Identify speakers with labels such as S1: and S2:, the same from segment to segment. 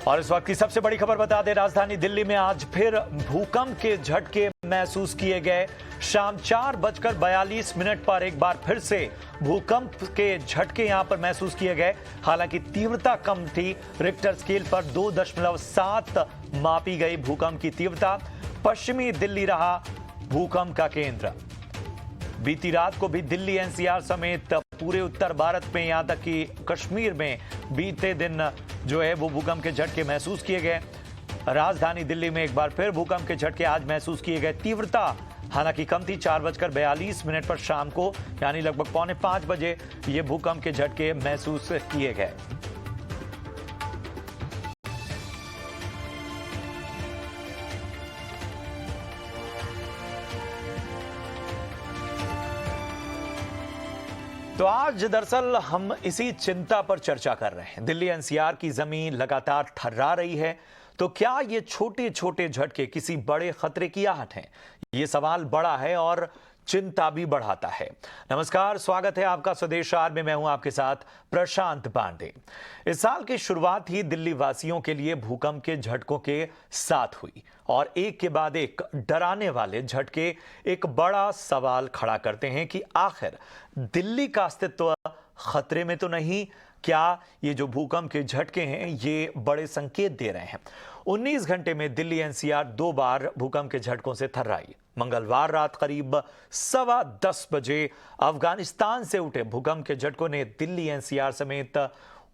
S1: और इस वक्त की सबसे बड़ी खबर बता दें, राजधानी दिल्ली में आज फिर भूकंप के झटके महसूस किए गए। शाम 4:42 पर एक बार फिर से भूकंप के झटके यहां पर महसूस किए गए। हालांकि तीव्रता कम थी, रिक्टर स्केल पर 2.7 मापी गई भूकंप की तीव्रता। पश्चिमी दिल्ली रहा भूकंप का केंद्र। बीती रात को भी दिल्ली एनसीआर समेत पूरे उत्तर भारत में, यहां तक कि कश्मीर में बीते दिन जो है वो भूकंप के झटके महसूस किए गए। राजधानी दिल्ली में एक बार फिर भूकंप के झटके आज महसूस किए गए। तीव्रता हालांकि कम थी, 4:42 पर शाम को, यानी लगभग 4:45 बजे ये भूकंप के झटके महसूस किए गए। तो आज दरअसल हम इसी चिंता पर चर्चा कर रहे हैं। दिल्ली एनसीआर की जमीन लगातार थर्रा रही है, तो क्या ये छोटे छोटे झटके किसी बड़े खतरे की आहट हैं? ये सवाल बड़ा है और चिंता भी बढ़ाता है। नमस्कार, स्वागत है आपका स्वदेश आर में। मैं हूं आपके साथ प्रशांत पांडे। इस साल की शुरुआत ही दिल्ली वासियों के लिए भूकंप के झटकों के साथ हुई और एक के बाद एक डराने वाले झटके एक बड़ा सवाल खड़ा करते हैं कि आखिर दिल्ली का अस्तित्व खतरे में तो नहीं? क्या ये जो भूकंप के झटके हैं ये बड़े संकेत दे रहे हैं? 19 घंटे में दिल्ली एनसीआर 2 बार भूकंप के झटकों से थर्राई। मंगलवार रात करीब 10:15 बजे अफगानिस्तान से उठे भूकंप के झटकों ने दिल्ली एनसीआर समेत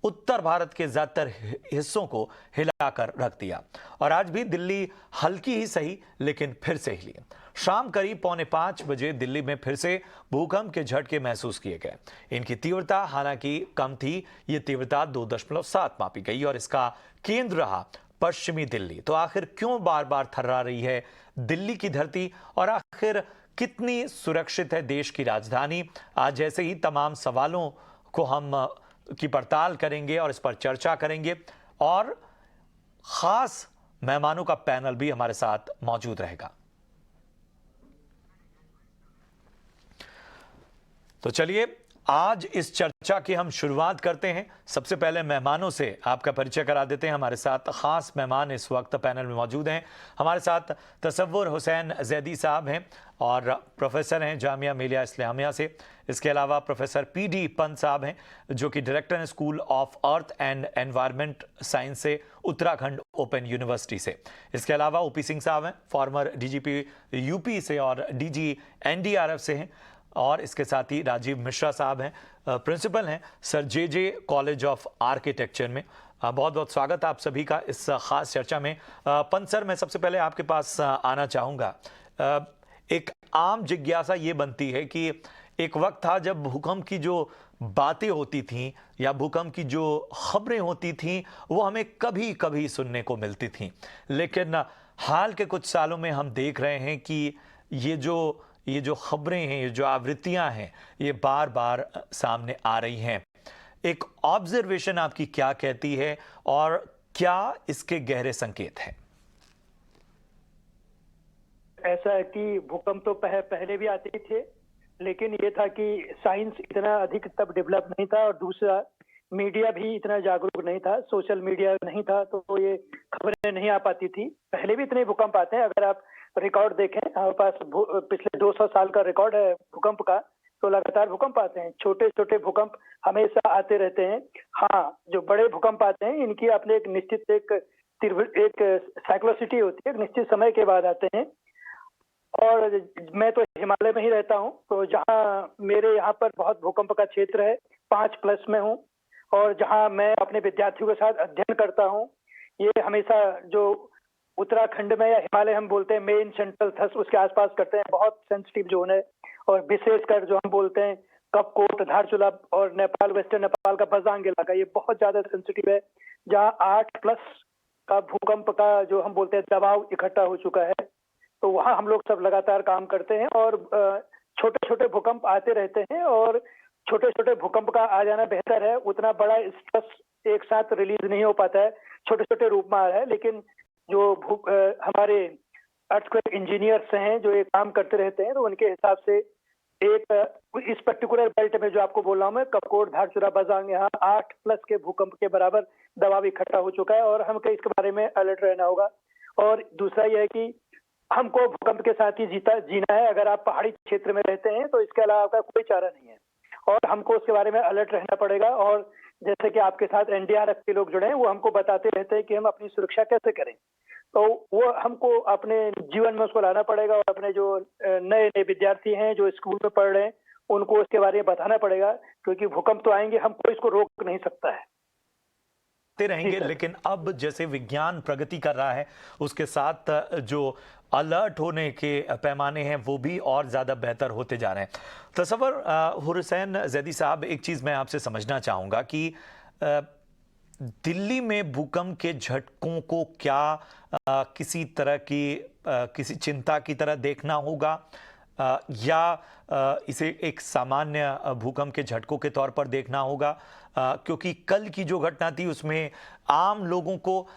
S1: उत्तर भारत के ज्यादातर हिस्सों को हिलाकर रख दिया। और आज भी दिल्ली हल्की ही सही लेकिन फिर से हिली। शाम करीब 4:45 बजे दिल्ली में फिर से भूकंप के झटके महसूस किए गए। इनकी तीव्रता हालांकि कम थी, ये तीव्रता 2.7 मापी गई और इसका केंद्र रहा पश्चिमी दिल्ली। तो आखिर क्यों बार बार थर्रा रही है दिल्ली की धरती, और आखिर कितनी सुरक्षित है देश की राजधानी? आज जैसे ही तमाम सवालों को हम की पड़ताल करेंगे और इस पर चर्चा करेंगे, और खास मेहमानों का पैनल भी हमारे साथ मौजूद रहेगा। तो चलिए आज इस चर्चा की हम शुरुआत करते हैं। सबसे पहले मेहमानों से आपका परिचय करा देते हैं। हमारे साथ खास मेहमान इस वक्त पैनल में मौजूद हैं। हमारे साथ तसव्वुर हुसैन जैदी साहब हैं और प्रोफेसर हैं जामिया मिलिया इस्लामिया से। इसके अलावा प्रोफेसर पीडी पंत साहब हैं जो कि डायरेक्टर हैं school of earth and environment science से, उत्तराखंड ओपन यूनिवर्सिटी से। इसके अलावा ओपी सिंह साहब हैं, फॉर्मर डीजीपी यूपी से और डीजी एनडीआरएफ से हैं। और इसके साथ ही राजीव मिश्रा साहब हैं, प्रिंसिपल हैं sir J college of architecture में। बहुत बहुत स्वागत आप सभी का इस खास चर्चा में। पंत सर, मैं सबसे पहले आपके पास आना चाहूँगा। एक आम जिज्ञासा ये बनती है कि एक वक्त था जब भूकंप की जो बातें होती थीं या भूकंप की जो खबरें होती थीं वो हमें कभी कभी सुनने को मिलती थीं, लेकिन हाल के कुछ सालों में हम देख रहे हैं कि ये जो खबरें हैं, ये जो आवृत्तियां हैं, ये बार बार सामने आ रही हैं। एक ऑब्जर्वेशन आपकी क्या कहती है और क्या इसके गहरे संकेत हैं?
S2: ऐसा है कि भूकंप तो पहले भी आते ही थे, लेकिन ये था कि साइंस इतना अधिक तब डेवलप नहीं था और दूसरा मीडिया भी इतना जागरूक नहीं था, सोशल मीडिया नहीं था, तो ये खबरें नहीं आ पाती थी। पहले भी इतने भूकंप आते हैं, अगर आप रिकॉर्ड देखें, हमारे पास पिछले 200 साल का रिकॉर्ड है भूकंप का, तो लगातार भूकंप आते हैं। छोटे छोटे भूकंप हमेशा आते रहते हैं। हाँ, जो बड़े भूकंप आते हैं इनकी अपने एक निश्चित एक साइक्लोसिटी होती है, एक निश्चित समय के बाद आते हैं। और मैं तो हिमालय में ही रहता हूँ, तो जहाँ मेरे यहाँ पर बहुत भूकंप का क्षेत्र है, 5+ में हूँ, और जहाँ मैं अपने विद्यार्थियों के साथ अध्ययन करता हूँ, ये हमेशा जो उत्तराखंड में या हिमालय हम बोलते हैं मेन सेंट्रल थ्रस्ट, उसके आसपास करते हैं, बहुत सेंसिटिव जोन है। और विशेषकर जो हम बोलते हैं कपकोट, धारचूला और नेपाल, वेस्टर्न नेपाल का बजांग इलाका, ये बहुत ज्यादा सेंसिटिव है, जहाँ 8+ का भूकंप का जो हम बोलते हैं दबाव इकट्ठा हो चुका है। तो वहाँ हम लोग सब लगातार काम करते हैं और छोटे छोटे भूकंप आते रहते हैं, और छोटे छोटे भूकंप का आ जाना बेहतर है। उतना बड़ा स्ट्रेस एक साथ रिलीज नहीं हो पाता है, छोटे छोटे रूप में आ रहा है। लेकिन जो हमारे अर्थक्वेक इंजीनियर्स हैं जो ये काम करते रहते हैं, तो उनके हिसाब से इस पर्टिकुलर बेल्ट में जो आपको बोल रहा हूं मैं, कपकोट, धारचूला, बजांग, यहाँ 8+ के भूकंप के बराबर दबाव इकट्ठा हो चुका है और हमको इसके बारे में अलर्ट रहना होगा। और दूसरा यह है कि हमको भूकंप के साथ ही जीना है। अगर आप पहाड़ी क्षेत्र में रहते हैं तो इसके अलावा आपका कोई चारा नहीं है और हमको उसके बारे में अलर्ट रहना पड़ेगा। और जैसे कि आपके साथ एनडीआरएफ के लोग जुड़े हैं, वो हमको बताते रहते हैं कि हम अपनी सुरक्षा कैसे करें, तो वो हमको अपने जीवन में उसको लाना पड़ेगा। और अपने जो नए नए विद्यार्थी हैं जो स्कूल में पढ़ रहे हैं, उनको उसके बारे में बताना पड़ेगा, क्योंकि भूकंप तो आएंगे, हम कोई इसको रोक नहीं सकता है।
S1: रहेंगे, लेकिन अब जैसे विज्ञान प्रगति कर रहा है, उसके साथ जो अलर्ट होने के पैमाने हैं वो भी और ज़्यादा बेहतर होते जा रहे हैं। तसव्वुर हुसैन जैदी साहब, एक चीज़ मैं आपसे समझना चाहूँगा कि दिल्ली में भूकंप के झटकों को क्या किसी तरह की किसी चिंता की तरह देखना होगा या इसे एक सामान्य भूकंप के झटकों के तौर पर देखना होगा? क्योंकि कल की जो घटना थी उसमें आम लोगों को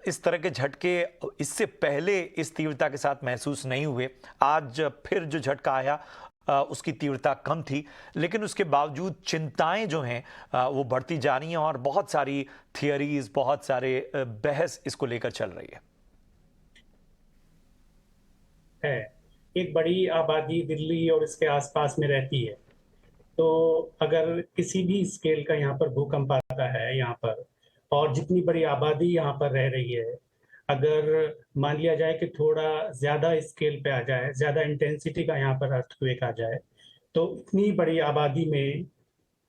S1: इस तरह के झटके इससे पहले इस तीव्रता के साथ महसूस नहीं हुए। आज फिर जो झटका आया उसकी तीव्रता कम थी, लेकिन उसके बावजूद चिंताएं जो हैं वो बढ़ती जा रही हैं और बहुत सारी थियरीज, बहुत सारे बहस इसको लेकर चल रही है।
S3: एक बड़ी आबादी दिल्ली और इसके आसपास में रहती है, तो अगर किसी भी स्केल का यहाँ पर भूकंप आता है यहाँ पर, और जितनी बड़ी आबादी यहाँ पर रह रही है, अगर मान लिया जाए कि थोड़ा ज्यादा स्केल पे आ जाए, ज्यादा इंटेंसिटी का यहाँ पर अर्थक्वेक आ जाए, तो इतनी बड़ी आबादी में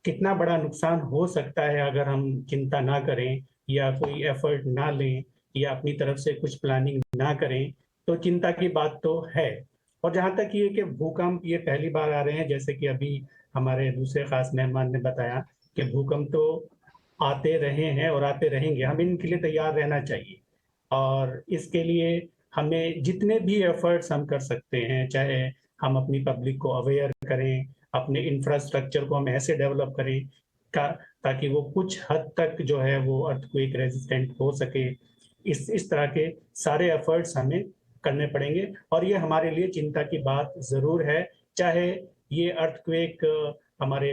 S3: कितना बड़ा नुकसान हो सकता है अगर हम चिंता ना करें या कोई एफर्ट ना लें या अपनी तरफ से कुछ प्लानिंग ना करें, तो चिंता की बात तो है। और जहाँ तक ये कि भूकंप ये पहली बार आ रहे हैं, जैसे कि अभी हमारे दूसरे खास मेहमान ने बताया कि भूकंप तो आते रहे हैं और आते रहेंगे, हमें इनके लिए तैयार रहना चाहिए। और इसके लिए हमें जितने भी एफर्ट्स हम कर सकते हैं, चाहे हम अपनी पब्लिक को अवेयर करें, अपने इंफ्रास्ट्रक्चर को हम ऐसे डेवलप करें ताकि वो कुछ हद तक जो है वो अर्थक्वेक रेजिस्टेंट हो सके, इस तरह के सारे एफर्ट्स हमें करने पड़ेंगे। और ये हमारे लिए चिंता की बात जरूर है, चाहे ये अर्थक्वेक हमारे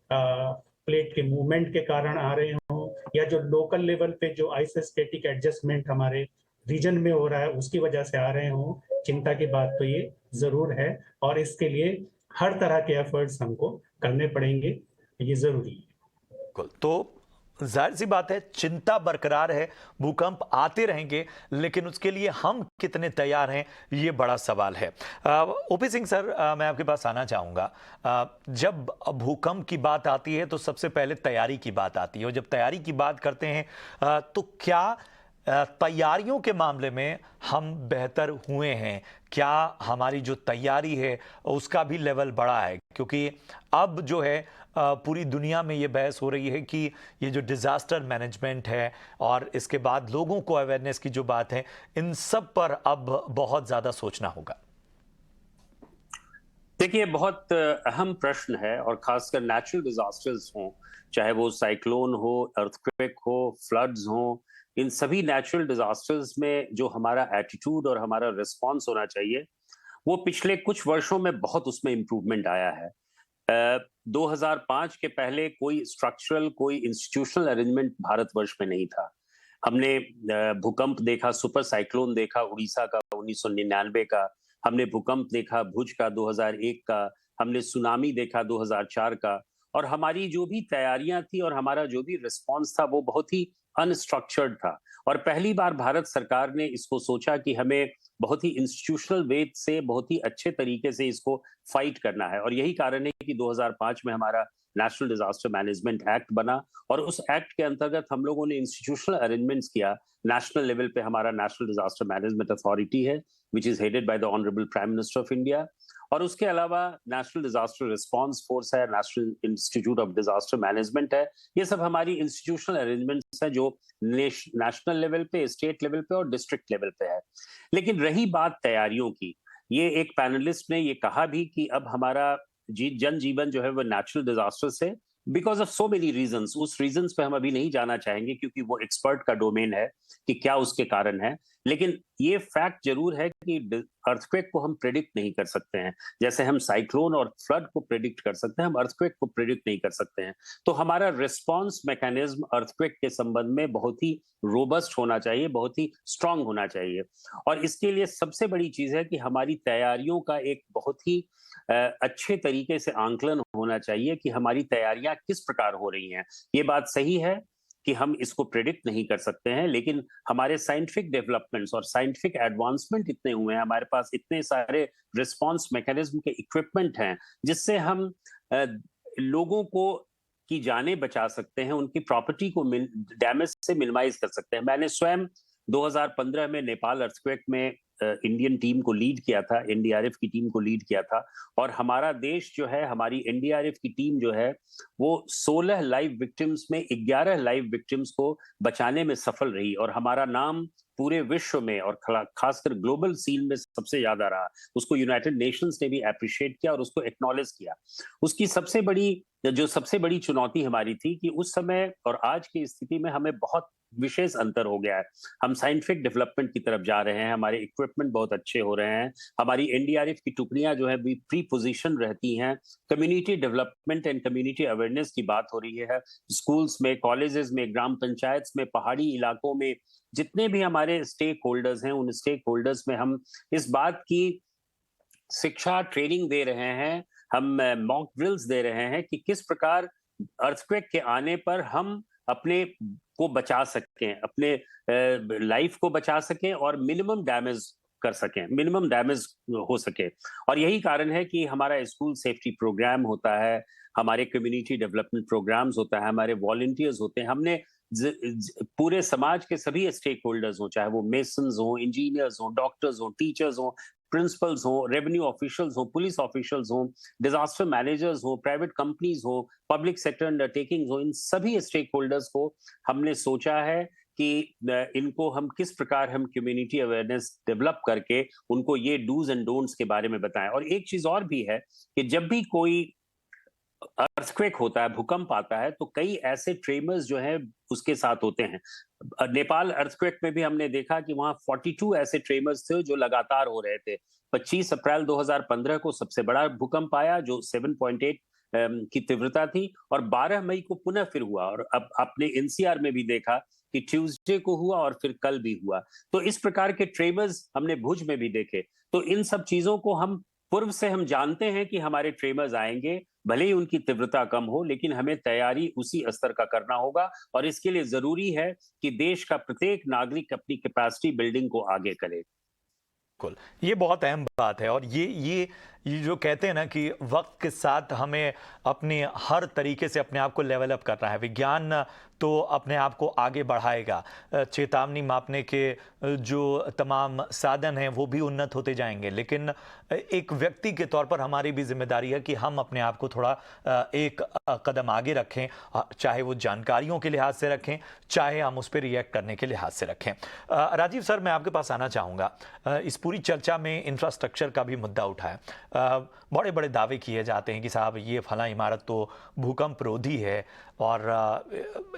S3: प्लेट के मूवमेंट के कारण आ रहे हों या जो लोकल लेवल पे जो आइसोस्टेटिक एडजस्टमेंट हमारे रीजन में हो रहा है उसकी वजह से आ रहे हों, चिंता की बात तो ये जरूर है और इसके लिए हर तरह के एफर्ट्स हमको करने पड़ेंगे, ये जरूरी है।
S1: तो जाहिर सी बात है, चिंता बरकरार है, भूकंप आते रहेंगे, लेकिन उसके लिए हम कितने तैयार हैं ये बड़ा सवाल है। ओपी सिंह सर, मैं आपके पास आना चाहूँगा। जब भूकंप की बात आती है तो सबसे पहले तैयारी की बात आती है, और जब तैयारी की बात करते हैं तो क्या तैयारियों के मामले में हम बेहतर हुए हैं? क्या हमारी जो तैयारी है उसका भी लेवल बढ़ा है? क्योंकि अब जो है पूरी दुनिया में ये बहस हो रही है कि ये जो डिजास्टर मैनेजमेंट है और इसके बाद लोगों को अवेयरनेस की जो बात है, इन सब पर अब बहुत ज्यादा सोचना होगा।
S4: देखिए, बहुत अहम प्रश्न है, और खासकर नेचुरल डिजास्टर्स हों, चाहे वो साइक्लोन हो, अर्थक्वेक हो, फ्लड्स हो, इन सभी नेचुरल डिजास्टर्स में जो हमारा एटीट्यूड और हमारा रिस्पॉन्स होना चाहिए, वो पिछले कुछ वर्षों में बहुत उसमें इंप्रूवमेंट आया है। 2005 के पहले कोई स्ट्रक्चरल, कोई इंस्टीट्यूशनल अरेंजमेंट भारतवर्ष में नहीं था। हमने भूकंप देखा, सुपर साइक्लोन देखा उड़ीसा का 1999 का, हमने भूकंप देखा भुज का 2001 का, हमने सुनामी देखा 2004 का, और हमारी जो भी तैयारियां थी और हमारा जो भी रिस्पांस था वो बहुत ही अनस्ट्रक्चर्ड था। और पहली बार भारत सरकार ने इसको सोचा कि हमें बहुत ही इंस्टीट्यूशनल वे से, बहुत ही अच्छे तरीके से इसको फाइट करना है। और यही कारण है कि 2005 में हमारा नेशनल डिजास्टर मैनेजमेंट एक्ट बना, और उस एक्ट के अंतर्गत हम लोगों ने इंस्टीट्यूशनल अरेंजमेंट्स किया। नेशनल लेवल पे हमारा नेशनल डिजास्टर मैनेजमेंट अथॉरिटी है, which is headed by the honourable prime minister of India, और उसके अलावा नेशनल डिजास्टर रिस्पांस फोर्स है, national institute of disaster management है। ये सब हमारी इंस्टीट्यूशनल अरेंजमेंट्स है जो नेशनल लेवल पे, स्टेट लेवल पे और डिस्ट्रिक्ट लेवल पे है। लेकिन रही बात तैयारियों की, ये एक पैनलिस्ट ने ये कहा भी कि अब हमारा जनजीवन जो है वो नेचुरल डिजास्टर से, because of so many reasons, उस रीजंस पे हम अभी नहीं जाना चाहेंगे क्योंकि वो एक्सपर्ट का डोमेन है कि क्या उसके कारण है। लेकिन ये फैक्ट जरूर है कि अर्थक्वेक को हम प्रेडिक्ट नहीं कर सकते हैं। जैसे हम साइक्लोन और फ्लड को प्रेडिक्ट कर सकते हैं, हम अर्थक्वेक को प्रेडिक्ट नहीं कर सकते हैं। तो हमारा रिस्पॉन्स मैकेनिज्म अर्थक्वेक के संबंध में बहुत ही रोबस्ट होना चाहिए, बहुत ही स्ट्रांग होना चाहिए। और इसके लिए सबसे बड़ी चीज है कि हमारी तैयारियों का एक बहुत ही अच्छे तरीके से आंकलन होना चाहिए कि हमारी तैयारियां किस प्रकार हो रही हैं। ये बात सही है कि हम इसको प्रेडिक्ट नहीं कर सकते हैं, लेकिन हमारे साइंटिफिक डेवलपमेंट्स और साइंटिफिक एडवांसमेंट इतने हुए हैं, हमारे पास इतने सारे रिस्पांस मैकेनिज्म के इक्विपमेंट हैं, जिससे हम लोगों को की जानें बचा सकते हैं, उनकी प्रॉपर्टी को डैमेज से मिनिमाइज कर सकते हैं। मैंने स्वयं 2015 में नेपाल अर्थक्वेक में इंडियन टीम को लीड किया था, एनडीआरएफ की टीम को लीड किया था, और हमारा देश जो है, हमारी एनडीआरएफ की टीम जो है, वो 16 लाइव विक्टिम्स में 11 लाइव विक्टिम्स को बचाने में सफल रही, और हमारा नाम पूरे विश्व में और खासकर ग्लोबल सीन में सबसे ज्यादा रहा। उसको यूनाइटेड नेशंस ने भी अप्रिशिएट किया और उसको एक्नॉलेज किया। उसकी सबसे बड़ी चुनौती हमारी थी कि उस समय और आज की स्थिति में हमें बहुत विशेष अंतर हो गया है। हम साइंटिफिक डेवलपमेंट की तरफ जा रहे हैं, हमारे इक्विपमेंट बहुत अच्छे हो रहे हैं, हमारी एनडीआरएफ की टुकड़ियां जो है भी प्री पोजीशन रहती हैं, community development and community awareness की बात हो रही है। स्कूल्स में, कॉलेजेस में, ग्राम पंचायत में, पहाड़ी इलाकों में जितने भी हमारे स्टेक होल्डर्स हैं, उन स्टेक होल्डर्स में हम इस बात की शिक्षा, ट्रेनिंग दे रहे हैं, हम मॉक ड्रिल्स दे रहे हैं कि किस प्रकार अर्थक्वेक के आने पर हम अपने को बचा सकें, अपने लाइफ को बचा सकें और मिनिमम डैमेज कर सकें, मिनिमम डैमेज हो सके। और यही कारण है कि हमारा स्कूल सेफ्टी प्रोग्राम होता है, हमारे कम्युनिटी डेवलपमेंट प्रोग्राम्स होता है, हमारे वॉलंटियर्स होते हैं। हमने पूरे समाज के सभी स्टेक होल्डर्स हों, चाहे वो मेसन्स हों, इंजीनियर्स हों, डॉक्टर्स हों, टीचर्स हों, प्रिंसिपल्स हों, रेवेन्यू ऑफिशियल्स हों, पुलिस ऑफिशियल्स हों, डिजास्टर मैनेजर्स हों, प्राइवेट कंपनीज हों, पब्लिक सेक्टर अंडरटेकिंग्स हों, इन सभी स्टेक होल्डर्स को हमने सोचा है कि इनको हम किस प्रकार हम कम्युनिटी अवेयरनेस डेवलप करके उनको ये डूज एंड डोंट्स के बारे में बताएं। और एक चीज और भी है कि जब भी कोई अर्थक्वेक होता है, भूकंप आता है, तो कई ऐसे ट्रेमर्स जो है उसके साथ होते हैं। नेपाल अर्थक्वेक में भी हमने देखा कि वहां 42 ऐसे ट्रेमर्स थे जो लगातार हो रहे थे। 25 अप्रैल 2015 को सबसे बड़ा भूकंप आया जो 7.8 की तीव्रता थी, और 12 मई को पुनः फिर हुआ, और अब आपने एनसीआर में भी देखा कि ट्यूसडे को हुआ और फिर कल भी हुआ। तो इस प्रकार के ट्रेमर्स हमने भुज में भी देखे। तो इन सब चीजों को हम पूर्व से हम जानते हैं कि हमारे ट्रेमर्स आएंगे, भले ही उनकी तीव्रता कम हो, लेकिन हमें तैयारी उसी स्तर का करना होगा। और इसके लिए जरूरी है कि देश का प्रत्येक नागरिक अपनी कैपेसिटी बिल्डिंग को आगे करे।
S1: बिल्कुल, ये बहुत अहम बात है। और ये जो कहते हैं ना कि वक्त के साथ हमें अपने हर तरीके से अपने आप को लेवल अप करना है। विज्ञान तो अपने आप को आगे बढ़ाएगा, चेतावनी मापने के जो तमाम साधन हैं वो भी उन्नत होते जाएंगे, लेकिन एक व्यक्ति के तौर पर हमारी भी जिम्मेदारी है कि हम अपने आप को थोड़ा एक कदम आगे रखें, चाहे वो जानकारियों के लिहाज से रखें, चाहे हम उस पर रिएक्ट करने के लिहाज से रखें। राजीव सर, मैं आपके पास आना चाहूँगा। इस पूरी चर्चा में इंफ्रास्ट्रक्चर का भी मुद्दा उठा है। बड़े बड़े दावे किए जाते हैं कि साहब ये फला इमारत तो भूकंप रोधी है और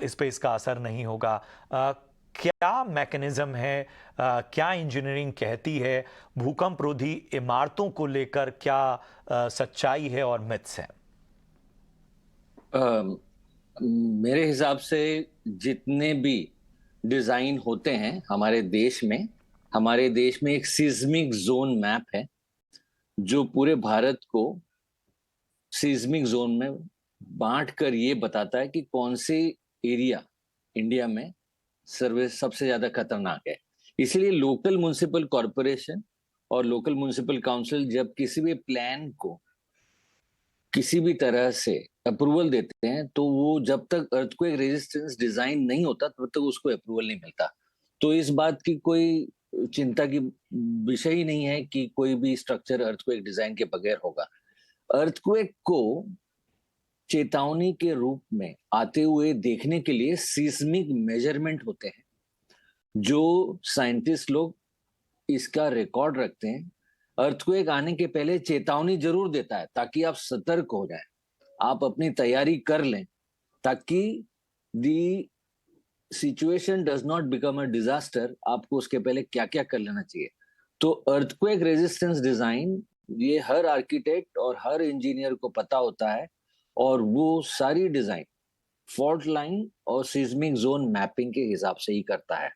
S1: इस पे इसका असर नहीं होगा। क्या मैकेनिज्म है, क्या इंजीनियरिंग कहती है, भूकंप रोधी इमारतों को लेकर क्या सच्चाई है और मिथ्स हैं?
S5: मेरे हिसाब से जितने भी डिजाइन होते हैं हमारे देश में एक सीस्मिक जोन मैप है जो पूरे भारत को सीस्मिक जोन में बांटकर ये बताता है कि कौन से एरिया इंडिया में सबसे ज्यादा खतरनाक है। इसलिए लोकल म्युनिसिपल कॉरपोरेशन और लोकल म्युनिसिपल काउंसिल जब किसी भी प्लान को किसी भी तरह से अप्रूवल देते हैं, तो वो जब तक अर्थक्वेक रेजिस्टेंस डिजाइन नहीं होता तब तक उसको अप्रूवल नहीं मिलता। तो इस बात की कोई चिंता की विषय ही नहीं है कि कोई भी स्ट्रक्चर अर्थक्वेक डिजाइन के बगैर होगा। अर्थक्वेक को चेतावनी के रूप में आते हुए देखने के लिए सीस्मिक मेजरमेंट होते हैं, जो साइंटिस्ट लोग इसका रिकॉर्ड रखते हैं। अर्थक्वेक आने के पहले चेतावनी जरूर देता है ताकि आप सतर्क हो जाएं, आप अपनी तैयारी कर लें, ताकि the situation does not become a disaster, आपको उसके पहले क्या क्या कर लेना चाहिए। तो अर्थक्वेक रेजिस्टेंस डिजाइन ये हर आर्किटेक्ट और हर इंजीनियर को पता होता है, और वो सारी डिजाइन फॉल्ट लाइन और सिस्मिक जोन मैपिंग के हिसाब से ही करता है।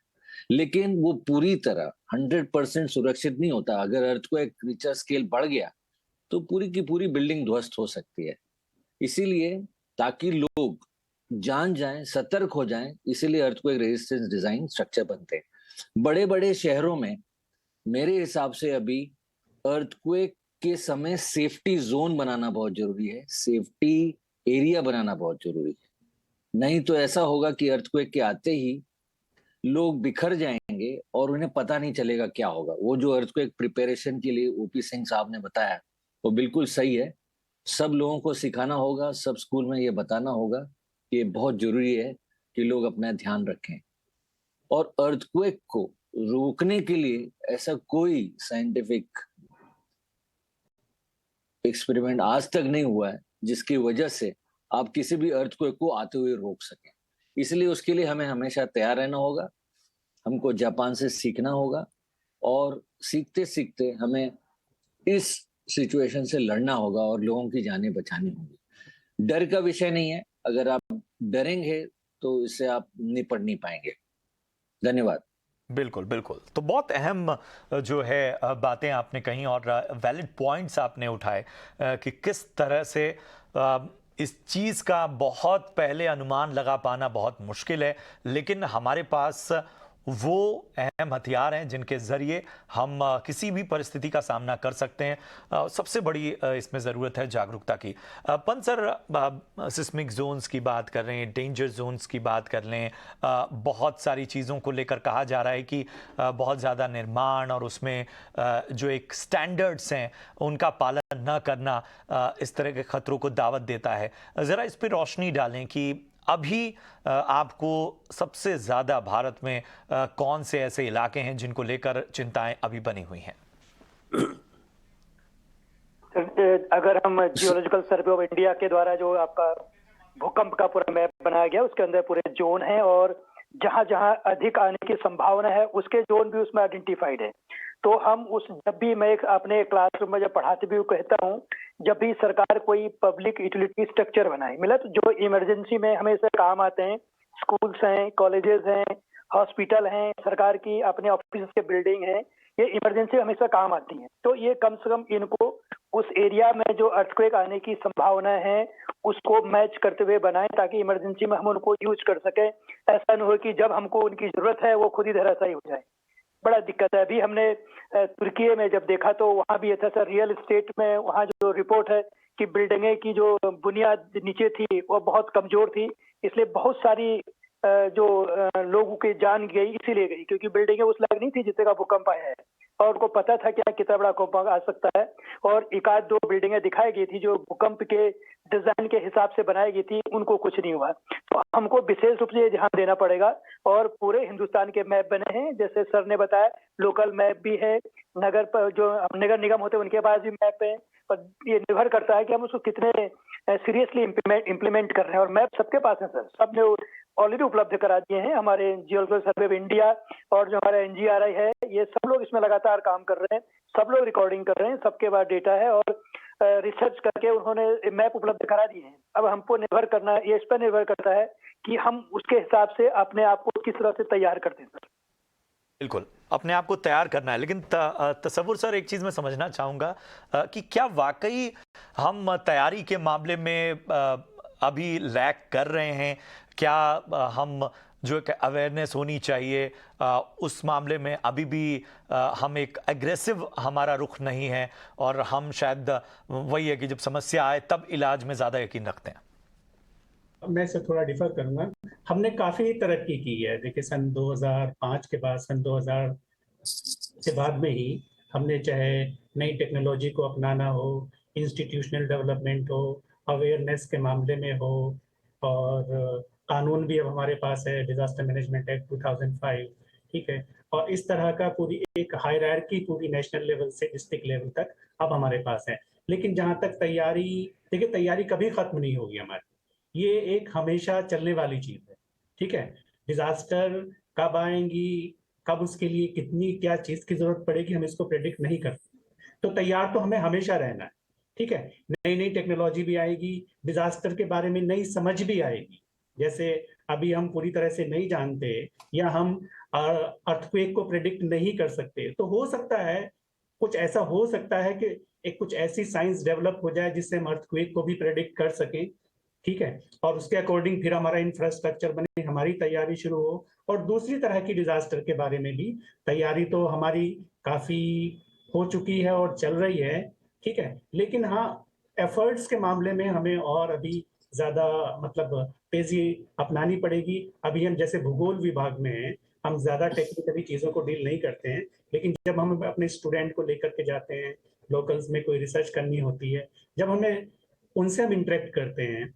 S5: लेकिन वो पूरी तरह 100% सुरक्षित नहीं होता। अगर अर्थक्वेक रिक्टर स्केल बढ़ गया तो पूरी की पूरी बिल्डिंग ध्वस्त हो सकती है। इसीलिए ताकि लोग जान जाएं, सतर्क हो जाएं, इसीलिए अर्थक्वेक रेजिस्टेंस डिजाइन स्ट्रक्चर बनते हैं। बड़े बड़े शहरों में मेरे हिसाब से अभी अर्थक्वेक के समय सेफ्टी जोन बनाना बहुत जरूरी है, सेफ्टी एरिया बनाना बहुत जरूरी है। नहीं तो ऐसा होगा कि अर्थक्वेक के आते ही लोग बिखर जाएंगे और उन्हें पता नहीं चलेगा क्या होगा। वो जो अर्थक्वेक प्रिपरेशन के लिए ओपी सिंह साहब ने बताया वो बिल्कुल सही है। सब लोगों को सिखाना होगा, सब स्कूल में ये बताना होगा कि ये बहुत जरूरी है कि लोग अपना ध्यान रखें। और अर्थक्वेक को रोकने के लिए ऐसा कोई साइंटिफिक एक्सपेरिमेंट आज तक नहीं हुआ है जिसकी वजह से आप किसी भी अर्थक्वेक को आते हुए रोक सकें। इसलिए उसके लिए हमें हमेशा तैयार रहना होगा, हमको जापान से सीखना होगा, और सीखते सीखते हमें इस सिचुएशन से लड़ना होगा और लोगों की जानें बचानी होगी। डर का विषय नहीं है, अगर आप डरेंगे तो इससे आप निपट नहीं पाएंगे। धन्यवाद।
S1: बिल्कुल बिल्कुल। तो बहुत अहम जो है बातें आपने कही और वैलिड पॉइंट्स आपने उठाए कि किस तरह से इस चीज़ का बहुत पहले अनुमान लगा पाना बहुत मुश्किल है, लेकिन हमारे पास वो अहम हथियार हैं जिनके ज़रिए हम किसी भी परिस्थिति का सामना कर सकते हैं। सबसे बड़ी इसमें ज़रूरत है जागरूकता की। पंत सर, सिस्मिक जोन्स की बात कर रहे हैं, डेंजर जोन्स की बात कर लें, बहुत सारी चीज़ों को लेकर कहा जा रहा है कि बहुत ज़्यादा निर्माण और उसमें जो एक स्टैंडर्ड्स हैं उनका पालन न करना इस तरह के खतरों को दावत देता है। ज़रा इस पर रोशनी डालें कि अभी आपको सबसे ज्यादा भारत में कौन से ऐसे इलाके हैं जिनको लेकर चिंताएं अभी बनी हुई हैं?
S2: अगर हम जियोलॉजिकल सर्वे ऑफ इंडिया के द्वारा जो आपका भूकंप का पूरा मैप बनाया गया उसके अंदर पूरे जोन हैं और जहां जहां अधिक आने की संभावना है उसके जोन भी उसमें आइडेंटिफाइड है। तो हम उस जब भी मैं अपने क्लासरूम में जब पढ़ाते भी कहता हूँ, जब भी सरकार कोई पब्लिक यूटिलिटी स्ट्रक्चर बनाए मिला तो जो इमरजेंसी में हमेशा काम आते हैं, स्कूल्स हैं, कॉलेजेस हैं, हॉस्पिटल हैं, सरकार की अपने ऑफिस के बिल्डिंग हैं, ये इमरजेंसी हमेशा काम आती हैं। तो ये कम से कम इनको उस एरिया में जो अर्थक्वेक आने की संभावना है उसको मैच करते हुए बनाएं ताकि इमरजेंसी में हम उनको यूज कर सकें। ऐसा न हो कि जब हमको उनकी जरूरत है वो खुद ही धराशायी हो जाए। बड़ा दिक्कत है। अभी हमने तुर्की में जब देखा तो वहाँ भी ऐसा रियल एस्टेट में वहाँ जो रिपोर्ट है कि बिल्डिंगें की जो बुनियाद नीचे थी वो बहुत कमजोर थी, इसलिए बहुत सारी जो लोगों की जान गई इसीलिए गई क्योंकि बिल्डिंगें उस लायक नहीं थी जितने का भूकंप आया है और उनको पता था कि कितना बड़ा भूकंप आ सकता है। और एक आध दो बिल्डिंगें दिखाई गई थी जो भूकंप के डिजाइन के हिसाब से बनाई गई थी, उनको कुछ नहीं हुआ। तो हमको विशेष रूप से ध्यान देना पड़ेगा और पूरे हिंदुस्तान के मैप बने हैं, जैसे सर ने बताया लोकल मैप भी है, जो नगर निगम होते हैं उनके पास भी मैप है, और ये निर्भर करता है कि हम उसको कितने सीरियसली इम्प्लीमेंट कर रहे हैं। और मैप सबके पास है सर, सबने ऑलरेडी उपलब्ध करा दिए हैं। हमारे जियोलॉजिकल सर्वे ऑफ इंडिया और जो हमारा एनजीआरआई है ये सब लोग इसमें लगातार काम कर रहे हैं, सब लोग रिकॉर्डिंग कर रहे हैं, सबके पास डेटा है और रिसर्च करके उन्होंने मैप उपलब्ध करा दिए हैं। अब हमको निर्भर करना है, ये इस पर निर्भर करता है कि हम उसके हिसाब से अपने आप को किस तरह से तैयार करते हैं सर।
S1: बिल्कुल, अपने आप को तैयार करना है। लेकिन तसव्वुर सर, एक चीज़ मैं समझना चाहूँगा कि क्या वाकई हम तैयारी के मामले में अभी लैग कर रहे हैं? क्या हम जो एक अवेयरनेस होनी चाहिए उस मामले में अभी भी हम एक एग्रेसिव हमारा रुख नहीं है और हम शायद वही है कि जब समस्या आए तब इलाज में ज़्यादा यकीन रखते हैं?
S3: मैं इससे थोड़ा डिफर करूंगा। हमने काफी तरक्की की है। देखिए सन 2005 के बाद, सन 2000 के बाद में ही हमने चाहे नई टेक्नोलॉजी को अपनाना हो, इंस्टीट्यूशनल डेवलपमेंट हो, अवेयरनेस के मामले में हो, और कानून भी अब हमारे पास है, डिजास्टर मैनेजमेंट एक्ट 2005, ठीक है। और इस तरह का पूरी एक हायरार्की पूरी नेशनल लेवल से डिस्ट्रिक्ट लेवल तक अब हमारे पास है। लेकिन जहाँ तक तैयारी, देखिए तैयारी कभी खत्म नहीं होगी हमारी, ये एक हमेशा चलने वाली चीज है, ठीक है। डिजास्टर कब आएंगी, कब उसके लिए कितनी क्या चीज की जरूरत पड़ेगी, हम इसको प्रेडिक्ट नहीं कर सकते। तो तैयार तो हमें हमेशा रहना है, ठीक है। नई नई टेक्नोलॉजी भी आएगी, डिजास्टर के बारे में नई समझ भी आएगी। जैसे अभी हम पूरी तरह से नहीं जानते या हम अर्थक्वेक को प्रेडिक्ट नहीं कर सकते, तो हो सकता है कुछ ऐसा हो सकता है कि एक कुछ ऐसी साइंस डेवलप हो जाए जिससे हम अर्थक्वेक को भी प्रेडिक्ट कर सकें, ठीक है। और उसके अकॉर्डिंग फिर हमारा इंफ्रास्ट्रक्चर बने, हमारी तैयारी शुरू हो। और दूसरी तरह की डिजास्टर के बारे में भी तैयारी तो हमारी काफी हो चुकी है और चल रही है, ठीक है। लेकिन हाँ, एफर्ट्स के मामले में हमें और अभी ज्यादा मतलब तेजी अपनानी पड़ेगी। अभी हम जैसे भूगोल विभाग में हैं, हम ज्यादा टेक्निकली चीजों को डील नहीं करते हैं, लेकिन जब हम अपने स्टूडेंट को लेकर के जाते हैं, लोकल्स में कोई रिसर्च करनी होती है, जब हमें उनसे हम इंटरेक्ट करते हैं,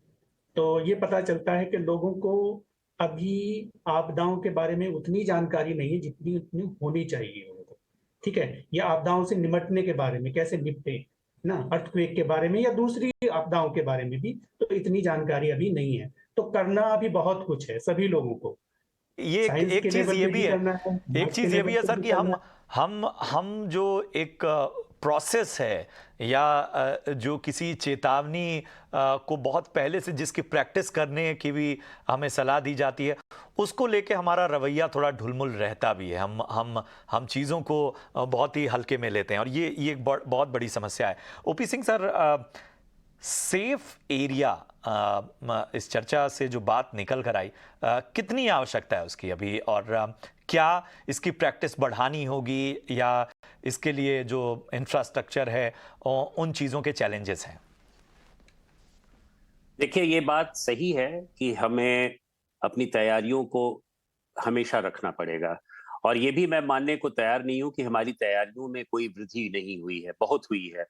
S3: तो ये पता चलता है कि लोगों को अभी आपदाओं के बारे में उतनी जानकारी नहीं है जितनी उतनी होनी चाहिए उनको, ठीक है। या आपदाओं से निपटने के बारे में, कैसे निपटे ना, अर्थक्वेक के बारे में या दूसरी आपदाओं के बारे में भी तो इतनी जानकारी अभी नहीं है। तो करना अभी बहुत कुछ है सभी लोगों को,
S1: ये
S3: साइंस
S1: एक
S3: के
S1: चीज
S3: लेवल
S1: ये
S3: पे
S1: भी
S3: भी
S1: है,
S3: करना है,
S1: एक
S3: मैथ के
S1: चीज ये भी
S3: लेवल
S1: है
S3: पे
S1: सर
S3: भी
S1: कि
S3: करना है।
S1: हम जो एक प्रोसेस है या जो किसी चेतावनी को बहुत पहले से जिसकी प्रैक्टिस करने की भी हमें सलाह दी जाती है, उसको लेके हमारा रवैया थोड़ा ढुलमुल रहता भी है। हम चीज़ों को बहुत ही हल्के में लेते हैं और ये एक बहुत बड़ी समस्या है। OP Singh sir, safe area, इस चर्चा से जो बात निकल कर आई, कितनी आवश्यकता है उसकी अभी, और क्या इसकी प्रैक्टिस बढ़ानी होगी या इसके लिए जो इंफ्रास्ट्रक्चर है उन चीज़ों के चैलेंजेस हैं?
S4: देखिए, ये बात सही है कि हमें अपनी तैयारियों को हमेशा रखना पड़ेगा, और ये भी मैं मानने को तैयार नहीं हूं कि हमारी तैयारियों में कोई वृद्धि नहीं हुई है, बहुत हुई है।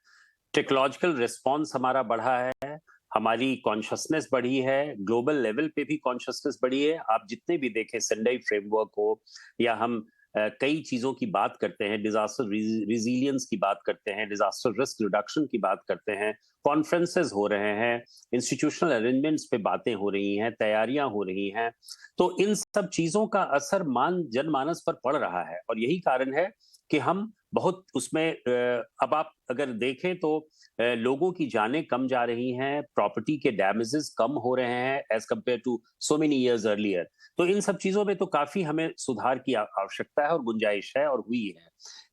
S4: टेक्नोलॉजिकल रिस्पॉन्स हमारा बढ़ा है, हमारी कॉन्शियसनेस बढ़ी है, ग्लोबल लेवल पे भी कॉन्शियसनेस बढ़ी है। आप जितने भी देखें, सेंडाई फ्रेमवर्क हो या हम कई चीजों की बात करते हैं, डिजास्टर रिजिलियंस की बात करते हैं, डिजास्टर रिस्क रिडक्शन की बात करते हैं, कॉन्फ्रेंसेस हो रहे हैं, इंस्टीट्यूशनल अरेंजमेंट्स पे बातें हो रही हैं, तैयारियां हो रही हैं। तो इन सब चीजों का असर जनमानस पर पड़ रहा है, और यही कारण है कि हम बहुत उसमें अब आप अगर देखें तो लोगों की जानें कम जा रही हैं, प्रॉपर्टी के डैमेजेस कम हो रहे हैं as compare to so many years earlier. तो इन सब चीजों में तो काफी हमें सुधार की आवश्यकता है और गुंजाइश है और हुई है।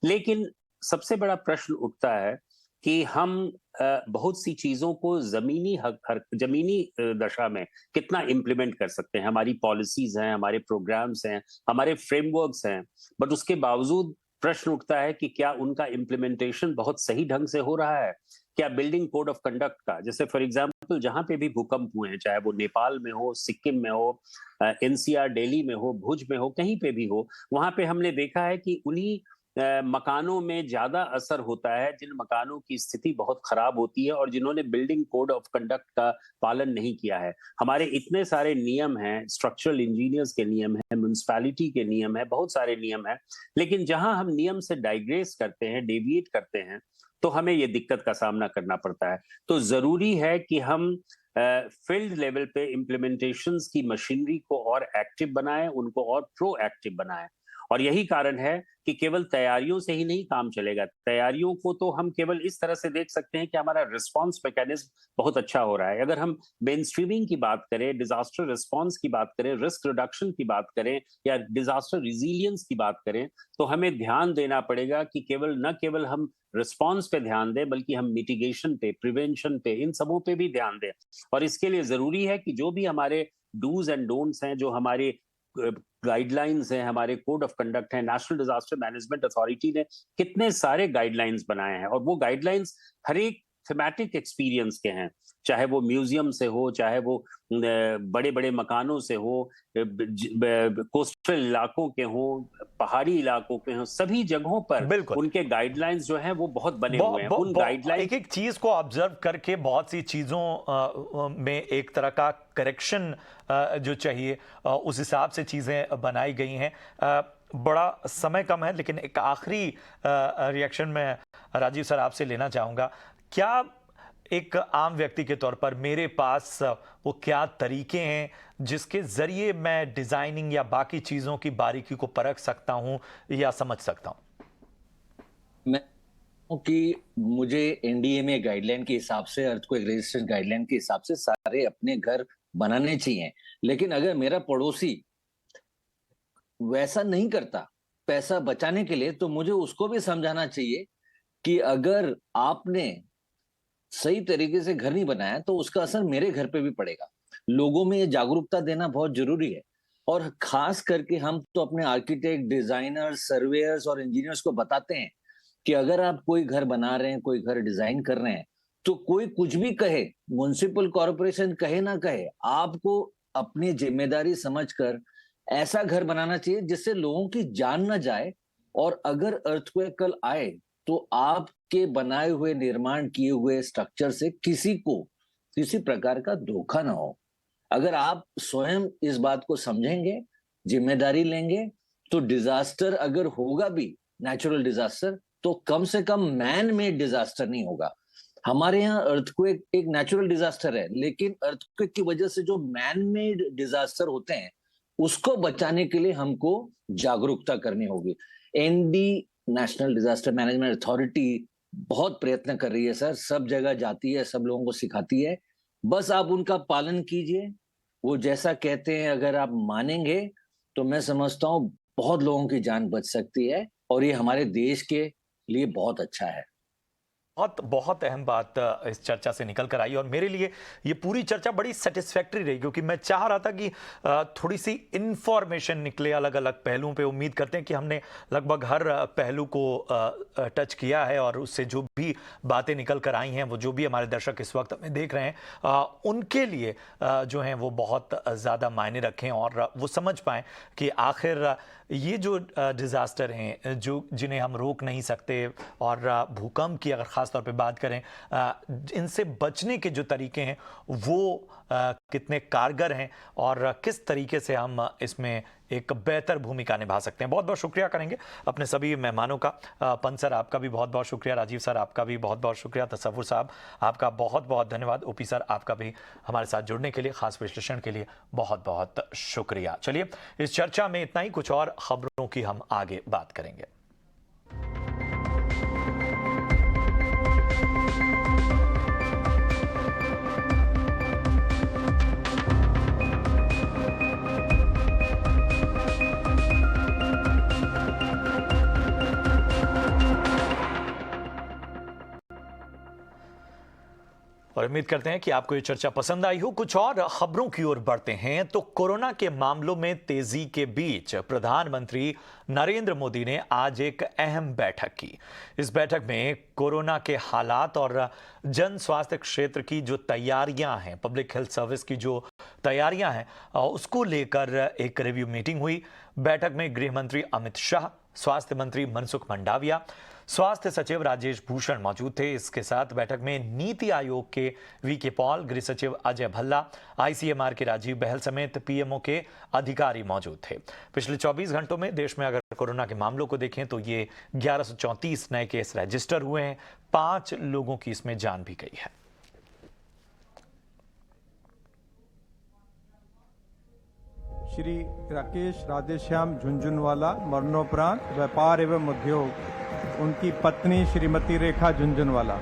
S4: लेकिन सबसे बड़ा प्रश्न उठता है कि हम बहुत सी चीजों को जमीनी दशा में कितना इंप्लीमेंट कर सकते हैं। हमारी पॉलिसीज हैं, हमारे प्रोग्राम्स हैं, हमारे फ्रेमवर्क्स हैं, बट उसके बावजूद प्रश्न उठता है कि क्या उनका इंप्लीमेंटेशन बहुत सही ढंग से हो रहा है। क्या बिल्डिंग कोड ऑफ कंडक्ट का, जैसे फॉर एग्जांपल जहां पे भी भूकंप हुए हैं, चाहे वो नेपाल में हो, सिक्किम में हो, एनसीआर दिल्ली में हो, भुज में हो, कहीं पे भी हो, वहां पे हमने देखा है कि उन्हीं मकानों में ज्यादा असर होता है जिन मकानों की स्थिति बहुत खराब होती है और जिन्होंने बिल्डिंग कोड ऑफ कंडक्ट का पालन नहीं किया है। हमारे इतने सारे नियम हैं, स्ट्रक्चरल इंजीनियर्स के नियम हैं, म्युनिसिपैलिटी के नियम हैं, बहुत सारे नियम हैं, लेकिन जहां हम नियम से डाइग्रेस करते हैं, डेविएट करते हैं, तो हमें ये दिक्कत का सामना करना पड़ता है। तो जरूरी है कि हम फील्ड लेवल पे इम्प्लीमेंटेशंस की मशीनरी को और एक्टिव बनाएं, उनको और प्रोएक्टिव बनाएं। और यही कारण है कि केवल तैयारियों से ही नहीं काम चलेगा। तैयारियों को तो हम केवल इस तरह से देख सकते हैं कि हमारा रिस्पांस मैकेनिज्म बहुत अच्छा हो रहा है। अगर हम मेन स्ट्रीमिंग की बात करें, डिजास्टर रिस्पांस की बात करें, रिस्क रिडक्शन की बात करें या डिजास्टर रिजिलियंस की बात करें, तो हमें ध्यान देना पड़ेगा कि न केवल हम रिस्पांस पे ध्यान दें, बल्कि हम मिटिगेशन पे, प्रिवेंशन पे, इन सबों पे भी ध्यान दें। और इसके लिए जरूरी है कि जो भी हमारे डूज एंड डोंट्स हैं, जो हमारे गाइडलाइंस हैं, हमारे कोड ऑफ कंडक्ट है, नेशनल डिजास्टर मैनेजमेंट अथॉरिटी ने कितने सारे गाइडलाइंस बनाए हैं, और वो गाइडलाइंस हर एक थीमेटिक एक्सपीरियंस के हैं, चाहे वो म्यूजियम से हो, चाहे वो बड़े बड़े मकानों से हो, कोस्टल इलाकों के हो, पहाड़ी इलाकों के हो, सभी जगहों पर उनके गाइडलाइंस जो हैं वो बहुत बने हुए हैं। उन गाइडलाइन
S1: एक एक चीज को ऑब्जर्व करके बहुत सी चीजों में एक तरह का करेक्शन जो चाहिए, उस हिसाब से चीजें बनाई गई हैं। बड़ा समय कम है, लेकिन एक आखिरी रिएक्शन में राजीव सर आपसे लेना चाहूंगा। क्या एक आम व्यक्ति के तौर पर मेरे पास वो क्या तरीके हैं जिसके जरिए मैं डिजाइनिंग या बाकी चीजों की बारीकी को परख सकता हूं या समझ सकता हूं?
S5: मैं कि मुझे एनडीएमए गाइडलाइन के हिसाब से, अर्थक्वेक रेजिस्टेंस गाइडलाइन के हिसाब से सारे अपने घर बनाने चाहिए। लेकिन अगर मेरा पड़ोसी वैसा नहीं करता पैसा बचाने के लिए, तो मुझे उसको भी समझाना चाहिए कि अगर आपने सही तरीके से घर नहीं बनाया तो उसका असर मेरे घर पे भी पड़ेगा। लोगों में ये जागरूकता देना बहुत जरूरी है। और खास करके हम तो अपने आर्किटेक्ट, डिजाइनर्स, सर्वेयर्स और इंजीनियर्स को बताते हैं कि अगर आप कोई घर बना रहे हैं, कोई घर डिजाइन कर रहे हैं, तो कोई कुछ भी कहे, म्युनिसिपल कॉर्पोरेशन कहे ना कहे, आपको अपनी जिम्मेदारी समझकर ऐसा घर बनाना चाहिए जिससे लोगों की जान ना जाए। और अगर अर्थक्वेक कल आए तो आपके बनाए हुए, निर्माण किए हुए स्ट्रक्चर से किसी को किसी प्रकार का धोखा ना हो। अगर आप स्वयं इस बात को समझेंगे, जिम्मेदारी लेंगे, तो डिजास्टर अगर होगा भी, नेचुरल डिजास्टर, तो कम से कम मैन मेड डिजास्टर नहीं होगा। हमारे यहाँ अर्थक्वेक एक नेचुरल डिजास्टर है, लेकिन अर्थक्वेक की वजह से जो मैन मेड डिजास्टर होते हैं उसको बचाने के लिए हमको जागरूकता करनी होगी। ND, national disaster management authority, बहुत प्रयत्न कर रही है सर, सब जगह जाती है, सब लोगों को सिखाती है। बस आप उनका पालन कीजिए, वो जैसा कहते हैं अगर आप मानेंगे तो मैं समझता हूँ बहुत लोगों की जान बच सकती है और ये हमारे देश के लिए बहुत अच्छा है।
S1: बहुत बहुत अहम बात इस चर्चा से निकल कर आई और मेरे लिए ये पूरी चर्चा बड़ी सेटिस्फैक्टरी रही, क्योंकि मैं चाह रहा था कि थोड़ी सी इंफॉर्मेशन निकले अलग अलग पहलुओं पे। उम्मीद करते हैं कि हमने लगभग हर पहलू को टच किया है और उससे जो भी बातें निकल कर आई हैं, वो जो भी हमारे दर्शक इस वक्त हमें देख रहे हैं, उनके लिए जो हैं वो बहुत ज़्यादा मायने रखें और वो समझ पाएँ कि आखिर ये जो डिज़ास्टर हैं जो जिन्हें हम रोक नहीं सकते, और भूकंप की अगर ख़ास तौर पे बात करें, इनसे बचने के जो तरीके हैं वो कितने कारगर हैं और किस तरीके से हम इसमें एक बेहतर भूमिका निभा सकते हैं। बहुत बहुत शुक्रिया करेंगे अपने सभी मेहमानों का। पंत सर आपका भी बहुत बहुत शुक्रिया, राजीव सर आपका भी बहुत बहुत शुक्रिया, तसव्वुर साहब आपका बहुत बहुत धन्यवाद, ओपी सर आपका भी हमारे साथ जुड़ने के लिए, खास विश्लेषण के लिए बहुत बहुत शुक्रिया। चलिए इस चर्चा में इतना ही, कुछ और खबरों की हम आगे बात करेंगे। और उम्मीद करते हैं कि आपको ये चर्चा पसंद आई हो। कुछ और खबरों की ओर बढ़ते हैं तो कोरोना के मामलों में तेजी के बीच प्रधानमंत्री नरेंद्र मोदी ने आज एक अहम बैठक की। इस बैठक में कोरोना के हालात और जन स्वास्थ्य क्षेत्र की जो तैयारियां हैं, पब्लिक हेल्थ सर्विस की जो तैयारियां हैं, उसको लेकर एक रिव्यू मीटिंग हुई। बैठक में गृह मंत्री अमित शाह, स्वास्थ्य मंत्री मनसुख मंडाविया, स्वास्थ्य सचिव राजेश भूषण मौजूद थे। इसके साथ बैठक में नीति आयोग के वीके पॉल, गृह सचिव अजय भल्ला, आईसीएमआर के राजीव बहल समेत पीएमओ के अधिकारी मौजूद थे। पिछले 24 घंटों में देश में अगर कोरोना के मामलों को देखें तो ये 1134 नए केस रजिस्टर हुए हैं, 5 लोगों की इसमें जान भी गई है।
S6: श्री राकेश राधेश्याम झुंझुनवाला मरणोपरांत व्यापार एवं उद्योग, उनकी पत्नी श्रीमती रेखा झुंझुनवाला।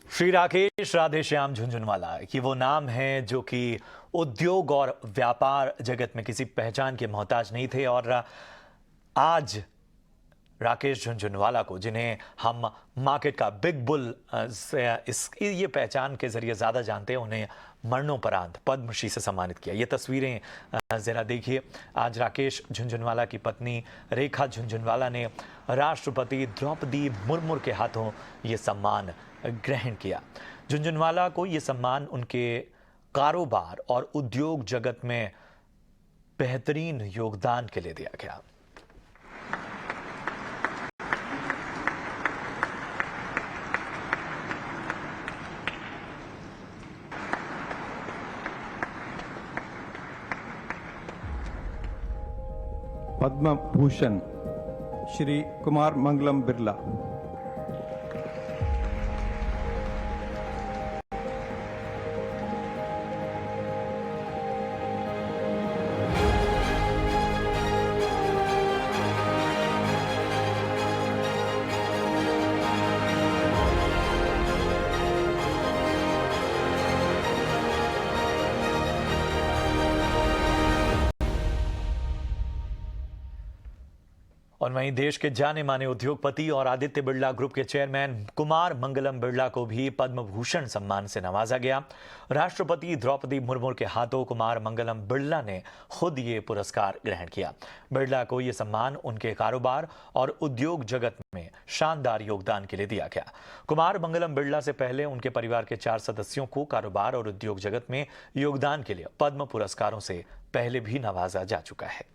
S1: श्री राकेश राधेश्याम झुंझुनवाला, ये वो नाम है जो कि उद्योग और व्यापार जगत में किसी पहचान के मोहताज नहीं थे और आज राकेश झुनझुनवाला को, जिन्हें हम मार्केट का बिग बुल इसकी ये पहचान के जरिए ज़्यादा जानते हैं, उन्हें मरणोपरांत पद्मश्री से सम्मानित किया। ये तस्वीरें ज़रा देखिए। आज राकेश झुनझुनवाला की पत्नी रेखा झुनझुनवाला ने राष्ट्रपति द्रौपदी मुर्मू के हाथों ये सम्मान ग्रहण किया। झुनझुनवाला को ये सम्मान उनके कारोबार और उद्योग जगत में बेहतरीन योगदान के लिए दिया गया।
S6: पद्म भूषण श्री कुमार मंगलम बिरला।
S1: और वहीं देश के जाने माने उद्योगपति और आदित्य बिरला ग्रुप के चेयरमैन कुमार मंगलम बिरला को भी पद्म भूषण सम्मान से नवाजा गया। राष्ट्रपति द्रौपदी मुर्मू के हाथों कुमार मंगलम बिरला ने खुद ये पुरस्कार ग्रहण किया। बिरला को ये सम्मान उनके कारोबार और उद्योग जगत में शानदार योगदान के लिए दिया गया। कुमार मंगलम बिरला से पहले उनके परिवार के 4 सदस्यों को कारोबार और उद्योग जगत में योगदान के लिए पद्म पुरस्कारों से पहले भी नवाजा जा चुका है।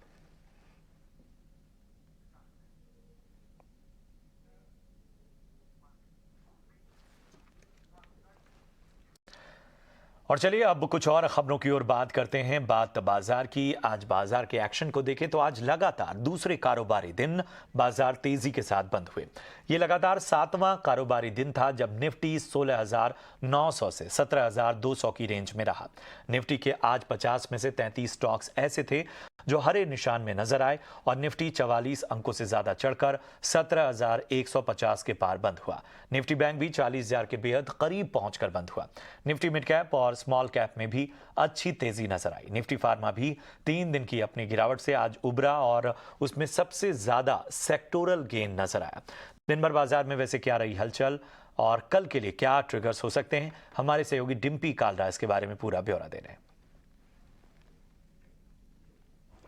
S1: और चलिए अब कुछ और खबरों की ओर बात करते हैं। बात बाजार की। आज बाजार के एक्शन को देखें तो आज लगातार दूसरे कारोबारी दिन बाजार तेजी के साथ बंद हुए। ये लगातार 7वां कारोबारी दिन था जब निफ्टी 16,900 से 17,200 की रेंज में रहा। निफ्टी के आज 50 में से 33 स्टॉक्स ऐसे थे जो हरे निशान में नजर आए और निफ्टी 44 अंकों से ज्यादा चढ़कर 17,150 के पार बंद हुआ। निफ्टी बैंक भी 40,000 के बेहद करीब पहुंचकर बंद हुआ। निफ्टी मिड कैप और स्मॉल कैप में भी अच्छी तेजी नजर आई। निफ्टी फार्मा भी 3 दिन की अपनी गिरावट से आज उबरा और उसमें सबसे ज्यादा सेक्टोरल गेन नजर आया। दिन भर बाजार में वैसे क्या रही हलचल और कल के लिए क्या ट्रिगर्स हो सकते हैं, हमारे सहयोगी डिम्पी कालरा इसके बारे में पूरा ब्यौरा दे रहे हैं।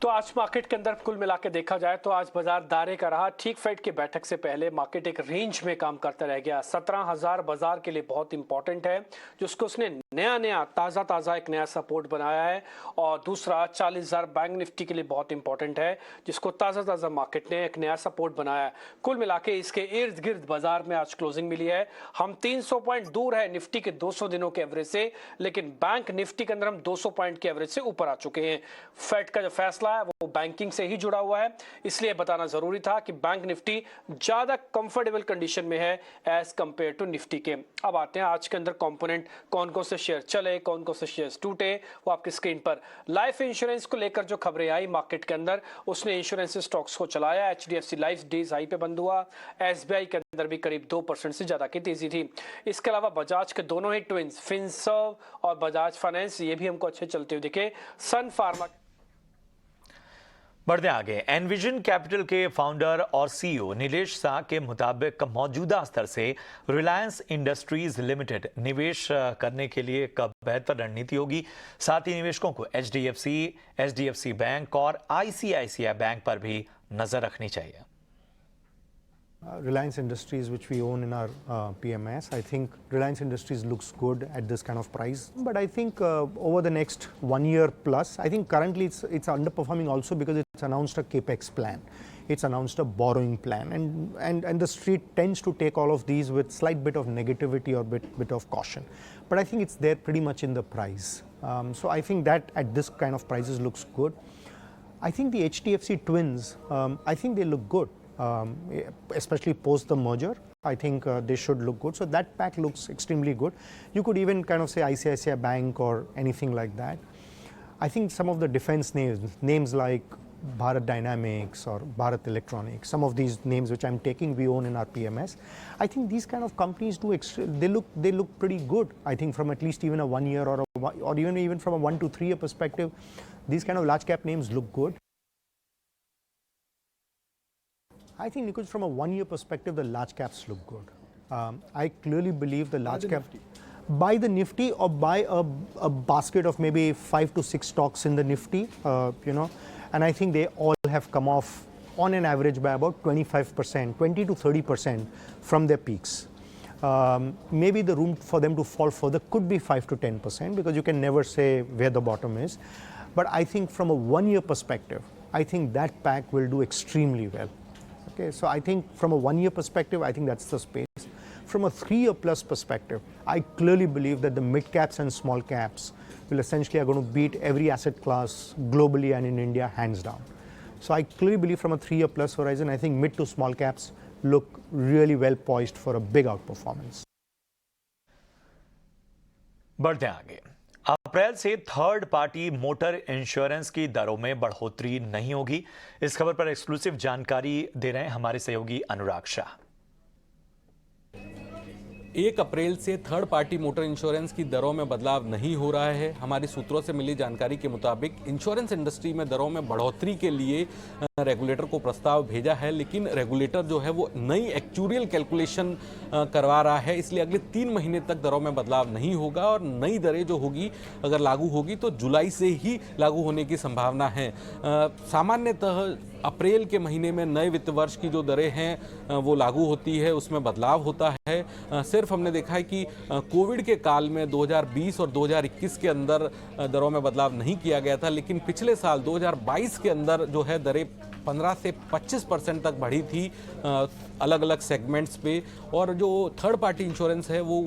S7: तो आज मार्केट के अंदर कुल मिला के देखा जाए तो आज बाजार दायरे का रहा। ठीक फेड की बैठक से पहले मार्केट एक रेंज में काम करता रह गया। 17,000 बाजार के लिए बहुत इंपॉर्टेंट है, जिसको उसने नया ताजा एक नया सपोर्ट बनाया है। और दूसरा 40,000 बैंक निफ्टी के लिए बहुत इंपॉर्टेंट है, जिसको ताजा मार्केट ने एक नया सपोर्ट बनाया है। कुल मिला के इसके इर्द गिर्द बाजार में आज क्लोजिंग मिली है। हम 300 पॉइंट दूर है निफ्टी के 200 दिनों के एवरेज से, लेकिन बैंक निफ्टी के अंदर हम 200 पॉइंट के एवरेज से ऊपर आ चुके हैं। फेड का जो फैसला है वो बैंकिंग से ही जुड़ा हुआ है, इसलिए बताना जरूरी था कि बैंक निफ्टी ज्यादा कंफर्टेबल कंडीशन में है एज कंपेयर टू निफ्टी के। अब आते हैं आज के अंदर कंपोनेंट, कौन कौन से शेयर चले, कौन कौन से शेयर टूटे, वो आपकी स्क्रीन पर। लाइफ इंश्योरेंस को लेकर जो खबरें आई मार्केट के अंदर, उसने इंश्योरेंस स्टॉक्स को चलाया। HDFC लाइफ डेज हाई पे बंद हुआ। SBI के अंदर भी करीब 2% से ज्यादा की तेजी थी। इसके अलावा बजाज के दोनों ही ट्विंस फिनसर्व और बजाज फाइनेंस, ये भी हमको अच्छे चलते हुए दिखे। सन फार्मा
S1: बढ़ते आगे। एनविजन कैपिटल के फाउंडर और CEO नीलेश शाह के मुताबिक मौजूदा स्तर से रिलायंस इंडस्ट्रीज लिमिटेड निवेश करने के लिए एक बेहतर रणनीति होगी। साथ ही निवेशकों को HDFC बैंक और ICICI बैंक पर भी नजर रखनी चाहिए।
S8: Reliance Industries, which we own in our PMS, I think Reliance Industries looks good at this kind of price. But I think over the next 1 year plus, I think currently it's underperforming also because it's announced a capex plan. It's announced a borrowing plan, and the street tends to take all of these with slight bit of negativity or bit of caution. But I think it's there pretty much in the price. So I think that at this kind of prices looks good. I think the HDFC twins, I think they look good. Especially post the merger, I think they should look good. So that pack looks extremely good. You could even kind of say ICICI Bank or anything like that. I think some of the defense names like Bharat Dynamics or Bharat Electronics, some of these names which I'm taking, we own in our PMS. I think these kind of companies they look pretty good. I think from at least even a 1 year or even from a 1 to 3 year perspective, these kind of large cap names look good. I think, Nikunj, from a one-year perspective, the large caps look good. I clearly believe the large cap. Buy the Nifty or buy a basket of maybe 5 to 6 stocks in the Nifty, and I think they all have come off on an average by about 25%, 20 to 30% from their peaks. Maybe the room for them to fall further could be 5 to 10% because you can never say where the bottom is. But I think from a one-year perspective, I think that pack will do extremely well. Okay, so I think from a one-year perspective, I think that's the space. From a 3-year plus perspective, I clearly believe that the mid caps and small caps will essentially are going to beat every asset class globally and in India hands down. So I clearly believe from a 3-year plus horizon, I think mid to small caps look really well poised for a big outperformance.
S1: बढ़ते हैं आगे। अप्रैल से third party motor insurance की दरों में बढ़ोतरी नहीं होगी। इस खबर पर एक्सक्लूसिव जानकारी दे रहे हैं हमारे सहयोगी अनुराग शाह।
S9: 1 अप्रैल से थर्ड पार्टी मोटर इंश्योरेंस की दरों में बदलाव नहीं हो रहा है। हमारी सूत्रों से मिली जानकारी के मुताबिक इंश्योरेंस इंडस्ट्री में दरों में बढ़ोतरी के लिए रेगुलेटर को प्रस्ताव भेजा है, लेकिन रेगुलेटर जो है वो नई एक्चुरियल कैलकुलेशन करवा रहा है, इसलिए अगले 3 महीने तक दरों में बदलाव नहीं होगा और नई दरें जो होगी अगर लागू होगी तो जुलाई से ही लागू होने की संभावना है। सामान्यतः अप्रैल के महीने में नए वित्त वर्ष की जो दरें हैं वो लागू होती है, उसमें बदलाव होता है। सिर्फ हमने देखा है कि कोविड के काल में 2020 और 2021 के अंदर दरों में बदलाव नहीं किया गया था, लेकिन पिछले साल 2022 के अंदर जो है दरें 15 से 25% तक बढ़ी थी अलग अलग सेगमेंट्स पे। और जो थर्ड पार्टी इंश्योरेंस है वो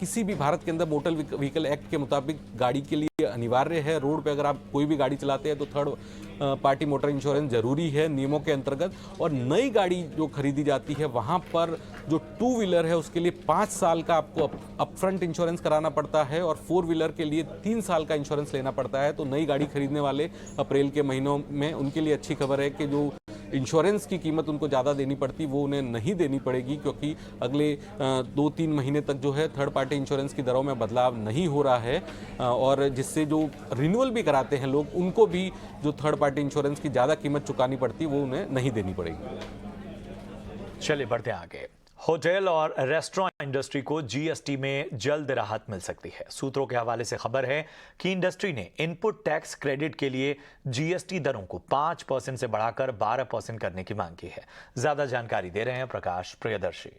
S9: किसी भी भारत के अंदर मोटर व्हीकल एक्ट के मुताबिक गाड़ी के लिए अनिवार्य है। रोड पे अगर आप कोई भी गाड़ी चलाते हैं तो थर्ड पार्टी मोटर इंश्योरेंस जरूरी है नियमों के अंतर्गत। और नई गाड़ी जो खरीदी जाती है वहां पर जो 2 व्हीलर है उसके लिए 5 साल का आपको अपफ्रंट इंश्योरेंस कराना पड़ता है और 4 व्हीलर के लिए 3 साल का इंश्योरेंस लेना पड़ता है। तो नई गाड़ी खरीदने वाले अप्रैल के महीनों में उनके लिए अच्छी खबर है कि जो इंश्योरेंस की कीमत उनको ज़्यादा देनी पड़ती वो उन्हें नहीं देनी पड़ेगी, क्योंकि अगले 2-3 महीने तक जो है थर्ड पार्टी इंश्योरेंस की दरों में बदलाव नहीं हो रहा है। और जिससे जो रिन्यूअल भी कराते हैं लोग उनको भी जो थर्ड पार्टी इंश्योरेंस की ज़्यादा कीमत चुकानी पड़ती वो उन्हें नहीं देनी पड़ेगी।
S1: चलिए बढ़ते हैं आगे। होटल और रेस्टोरेंट इंडस्ट्री को जीएसटी में जल्द राहत मिल सकती है। सूत्रों के हवाले से खबर है कि इंडस्ट्री ने इनपुट टैक्स क्रेडिट के लिए जीएसटी दरों को 5% से बढ़ाकर 12% करने की मांग की है। ज्यादा जानकारी दे रहे हैं प्रकाश प्रियदर्शी।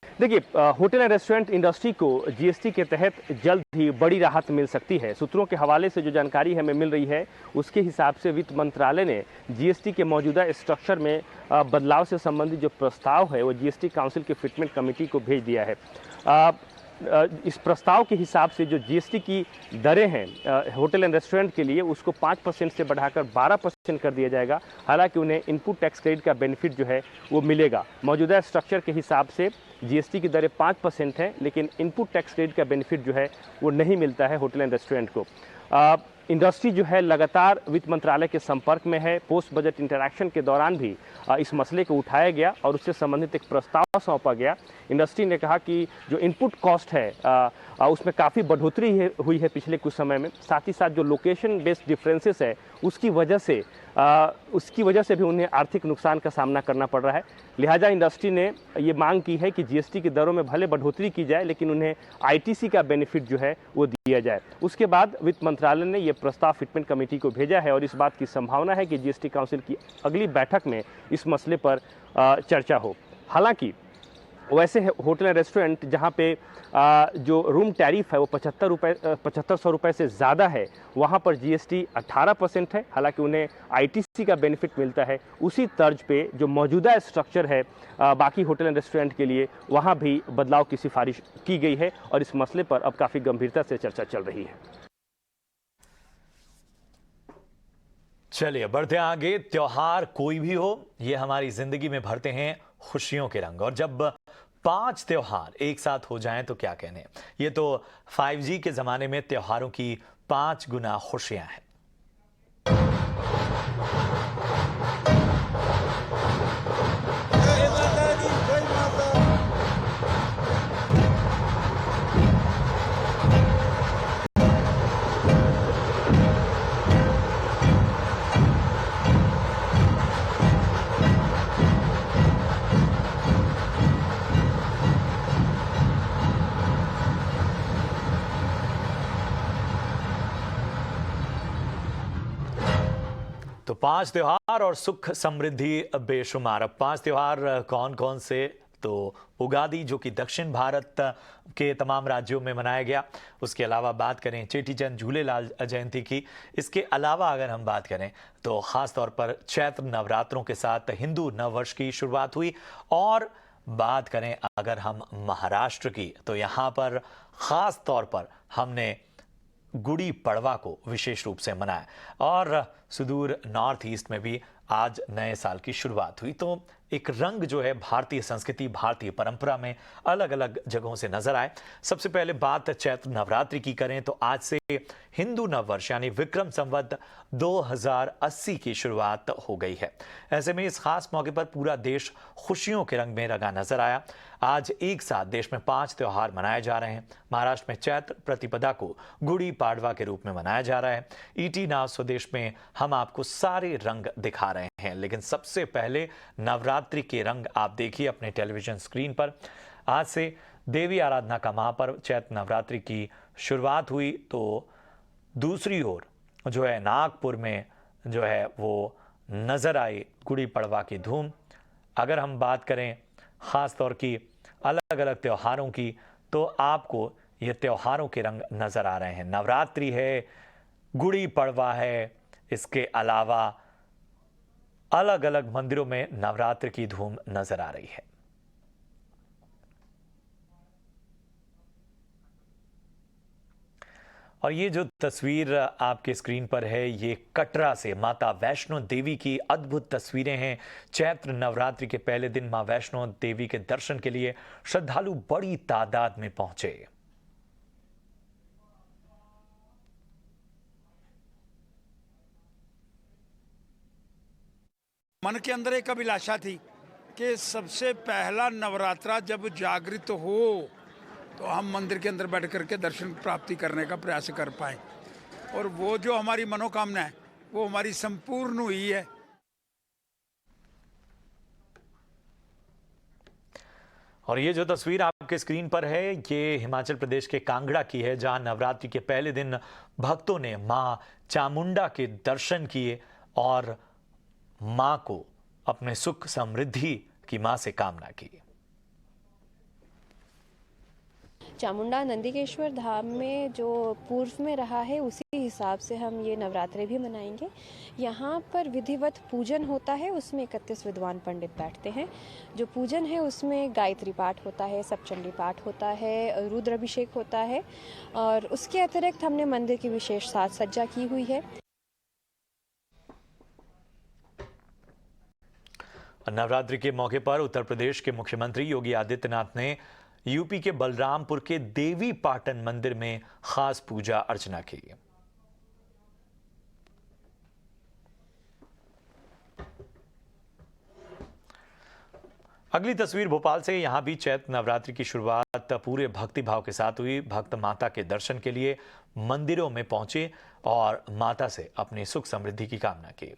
S10: देखिए, होटल एंड रेस्टोरेंट इंडस्ट्री को जीएसटी के तहत जल्द ही बड़ी राहत मिल सकती है। सूत्रों के हवाले से जो जानकारी हमें मिल रही है उसके हिसाब से वित्त मंत्रालय ने जीएसटी के मौजूदा स्ट्रक्चर में बदलाव से संबंधित जो प्रस्ताव है वो जीएसटी काउंसिल की फिटमेंट कमेटी को भेज दिया है। इस प्रस्ताव के हिसाब से जो जीएसटी की दरें हैं होटल एंड रेस्टोरेंट के लिए उसको 5% से बढ़ाकर 12% कर दिया जाएगा। हालांकि उन्हें इनपुट टैक्स क्रेडिट का बेनिफिट जो है वो मिलेगा। मौजूदा स्ट्रक्चर के हिसाब से जीएसटी की दरें 5% हैं, लेकिन इनपुट टैक्स क्रेडिट का बेनिफिट जो है वो नहीं मिलता है होटल एंड रेस्टोरेंट को। इंडस्ट्री जो है लगातार वित्त मंत्रालय के संपर्क में है। पोस्ट बजट इंटरैक्शन के दौरान भी इस मसले को उठाया गया और उससे संबंधित एक प्रस्ताव सौंपा गया। इंडस्ट्री ने कहा कि जो इनपुट कॉस्ट है उसमें काफ़ी बढ़ोतरी हुई है पिछले कुछ समय में। साथ ही साथ जो लोकेशन बेस्ड डिफरेंसेस है उसकी वजह से भी उन्हें आर्थिक नुकसान का सामना करना पड़ रहा है। लिहाजा इंडस्ट्री ने ये मांग की है कि जीएसटी की दरों में भले बढ़ोतरी की जाए लेकिन उन्हें आईटीसी का बेनिफिट जो है वो दिया जाए। उसके बाद वित्त मंत्रालय ने ये प्रस्ताव फिटमेंट कमेटी को भेजा है और इस बात की संभावना है कि जीएसटी काउंसिल की अगली बैठक में इस मसले पर चर्चा हो। हालांकि वैसे होटल एंड रेस्टोरेंट जहां पे जो रूम टैरिफ है वो 7500 रुपये से ज़्यादा है वहां पर जीएसटी 18% है। हालांकि उन्हें आईटीसी का बेनिफिट मिलता है। उसी तर्ज पे जो मौजूदा स्ट्रक्चर है बाकी होटल एंड रेस्टोरेंट के लिए वहां भी बदलाव की सिफारिश की गई है और इस मसले पर अब काफ़ी गंभीरता से चर्चा चल रही है।
S1: चलिए बढ़ते आगे। त्योहार कोई भी हो ये हमारी जिंदगी में भरते हैं खुशियों के रंग, और जब 5 त्योहार एक साथ हो जाएं तो क्या कहने। ये तो 5G के जमाने में त्योहारों की 5 गुना खुशियां हैं। 5 त्योहार और सुख समृद्धि बेशुमार। अब 5 त्योहार कौन कौन से? तो उगादी, जो कि दक्षिण भारत के तमाम राज्यों में मनाया गया। उसके अलावा बात करें चेटीचंद झूलेलाल जयंती की। इसके अलावा अगर हम बात करें तो ख़ास तौर पर चैत्र नवरात्रों के साथ हिंदू नववर्ष की शुरुआत हुई। और बात करें अगर हम महाराष्ट्र की, तो यहाँ पर ख़ास तौर पर हमने गुड़ी पड़वा को विशेष रूप से मनाया। और सुदूर नॉर्थ ईस्ट में भी आज नए साल की शुरुआत हुई। तो एक रंग जो है भारतीय संस्कृति, भारतीय परंपरा में अलग अलग जगहों से नजर आए। सबसे पहले बात चैत्र नवरात्रि की करें तो आज से हिंदू नववर्ष यानी विक्रम संवत 2080 की शुरुआत हो गई है। ऐसे में इस खास मौके पर पूरा देश खुशियों के रंग में रंगा नजर आया। आज एक साथ देश में 5 त्योहार मनाए जा रहे हैं। महाराष्ट्र में चैत्र प्रतिपदा को गुड़ी पाड़वा के रूप में मनाया जा रहा है। ईटी नाव स्वदेश में हम आपको सारे रंग दिखा रहे हैं, लेकिन सबसे पहले नवरात्रि के रंग आप देखिए अपने टेलीविजन स्क्रीन पर। आज से देवी आराधना का महापर्व चैत्र नवरात्रि की शुरुआत हुई। तो दूसरी ओर जो है नागपुर में जो है वो नजर आई गुड़ी पड़वा की धूम। अगर हम बात करें खास तौर की अलग अलग त्योहारों की, तो आपको ये त्योहारों के रंग नजर आ रहे हैं। नवरात्रि है, गुड़ी पड़वा है, इसके अलावा अलग अलग मंदिरों में नवरात्र की धूम नजर आ रही है। और ये जो तस्वीर आपके स्क्रीन पर है, ये कटरा से माता वैष्णो देवी की अद्भुत तस्वीरें हैं। चैत्र नवरात्रि के पहले दिन मां वैष्णो देवी के दर्शन के लिए श्रद्धालु बड़ी तादाद में पहुंचे।
S11: मन के अंदर एक अभिलाषा थी कि सबसे पहला नवरात्रा जब जागृत हो तो हम मंदिर के अंदर बैठ करके दर्शन प्राप्ति करने का प्रयास कर पाए, और वो जो हमारी मनोकामना है वो हमारी संपूर्ण हुई है।
S1: और ये जो तस्वीर आपके स्क्रीन पर है, ये हिमाचल प्रदेश के कांगड़ा की है, जहां नवरात्रि के पहले दिन भक्तों ने मां चामुंडा के दर्शन किए और मां को अपने सुख समृद्धि की मां से कामना की।
S12: चामुंडा नंदिकेश्वर धाम में जो पूर्व में रहा है उसी हिसाब से हम ये नवरात्रे भी मनाएंगे। यहाँ पर विधिवत पूजन होता है, उसमें 31 विद्वान पंडित बैठते हैं। जो पूजन है उसमें गायत्री पाठ होता है, सप्तचंडी पाठ होता है, रुद्राभिषेक होता है, और उसके अतिरिक्त हमने मंदिर की विशेष साज सज्जा की हुई है।
S1: नवरात्रि के मौके पर उत्तर प्रदेश के मुख्यमंत्री योगी आदित्यनाथ ने यूपी के बलरामपुर के देवी पाटन मंदिर में खास पूजा अर्चना की। अगली तस्वीर भोपाल से। यहां भी चैत्र नवरात्रि की शुरुआत पूरे भक्ति भाव के साथ हुई। भक्त माता के दर्शन के लिए मंदिरों में पहुंचे और माता से अपनी सुख समृद्धि की कामना की।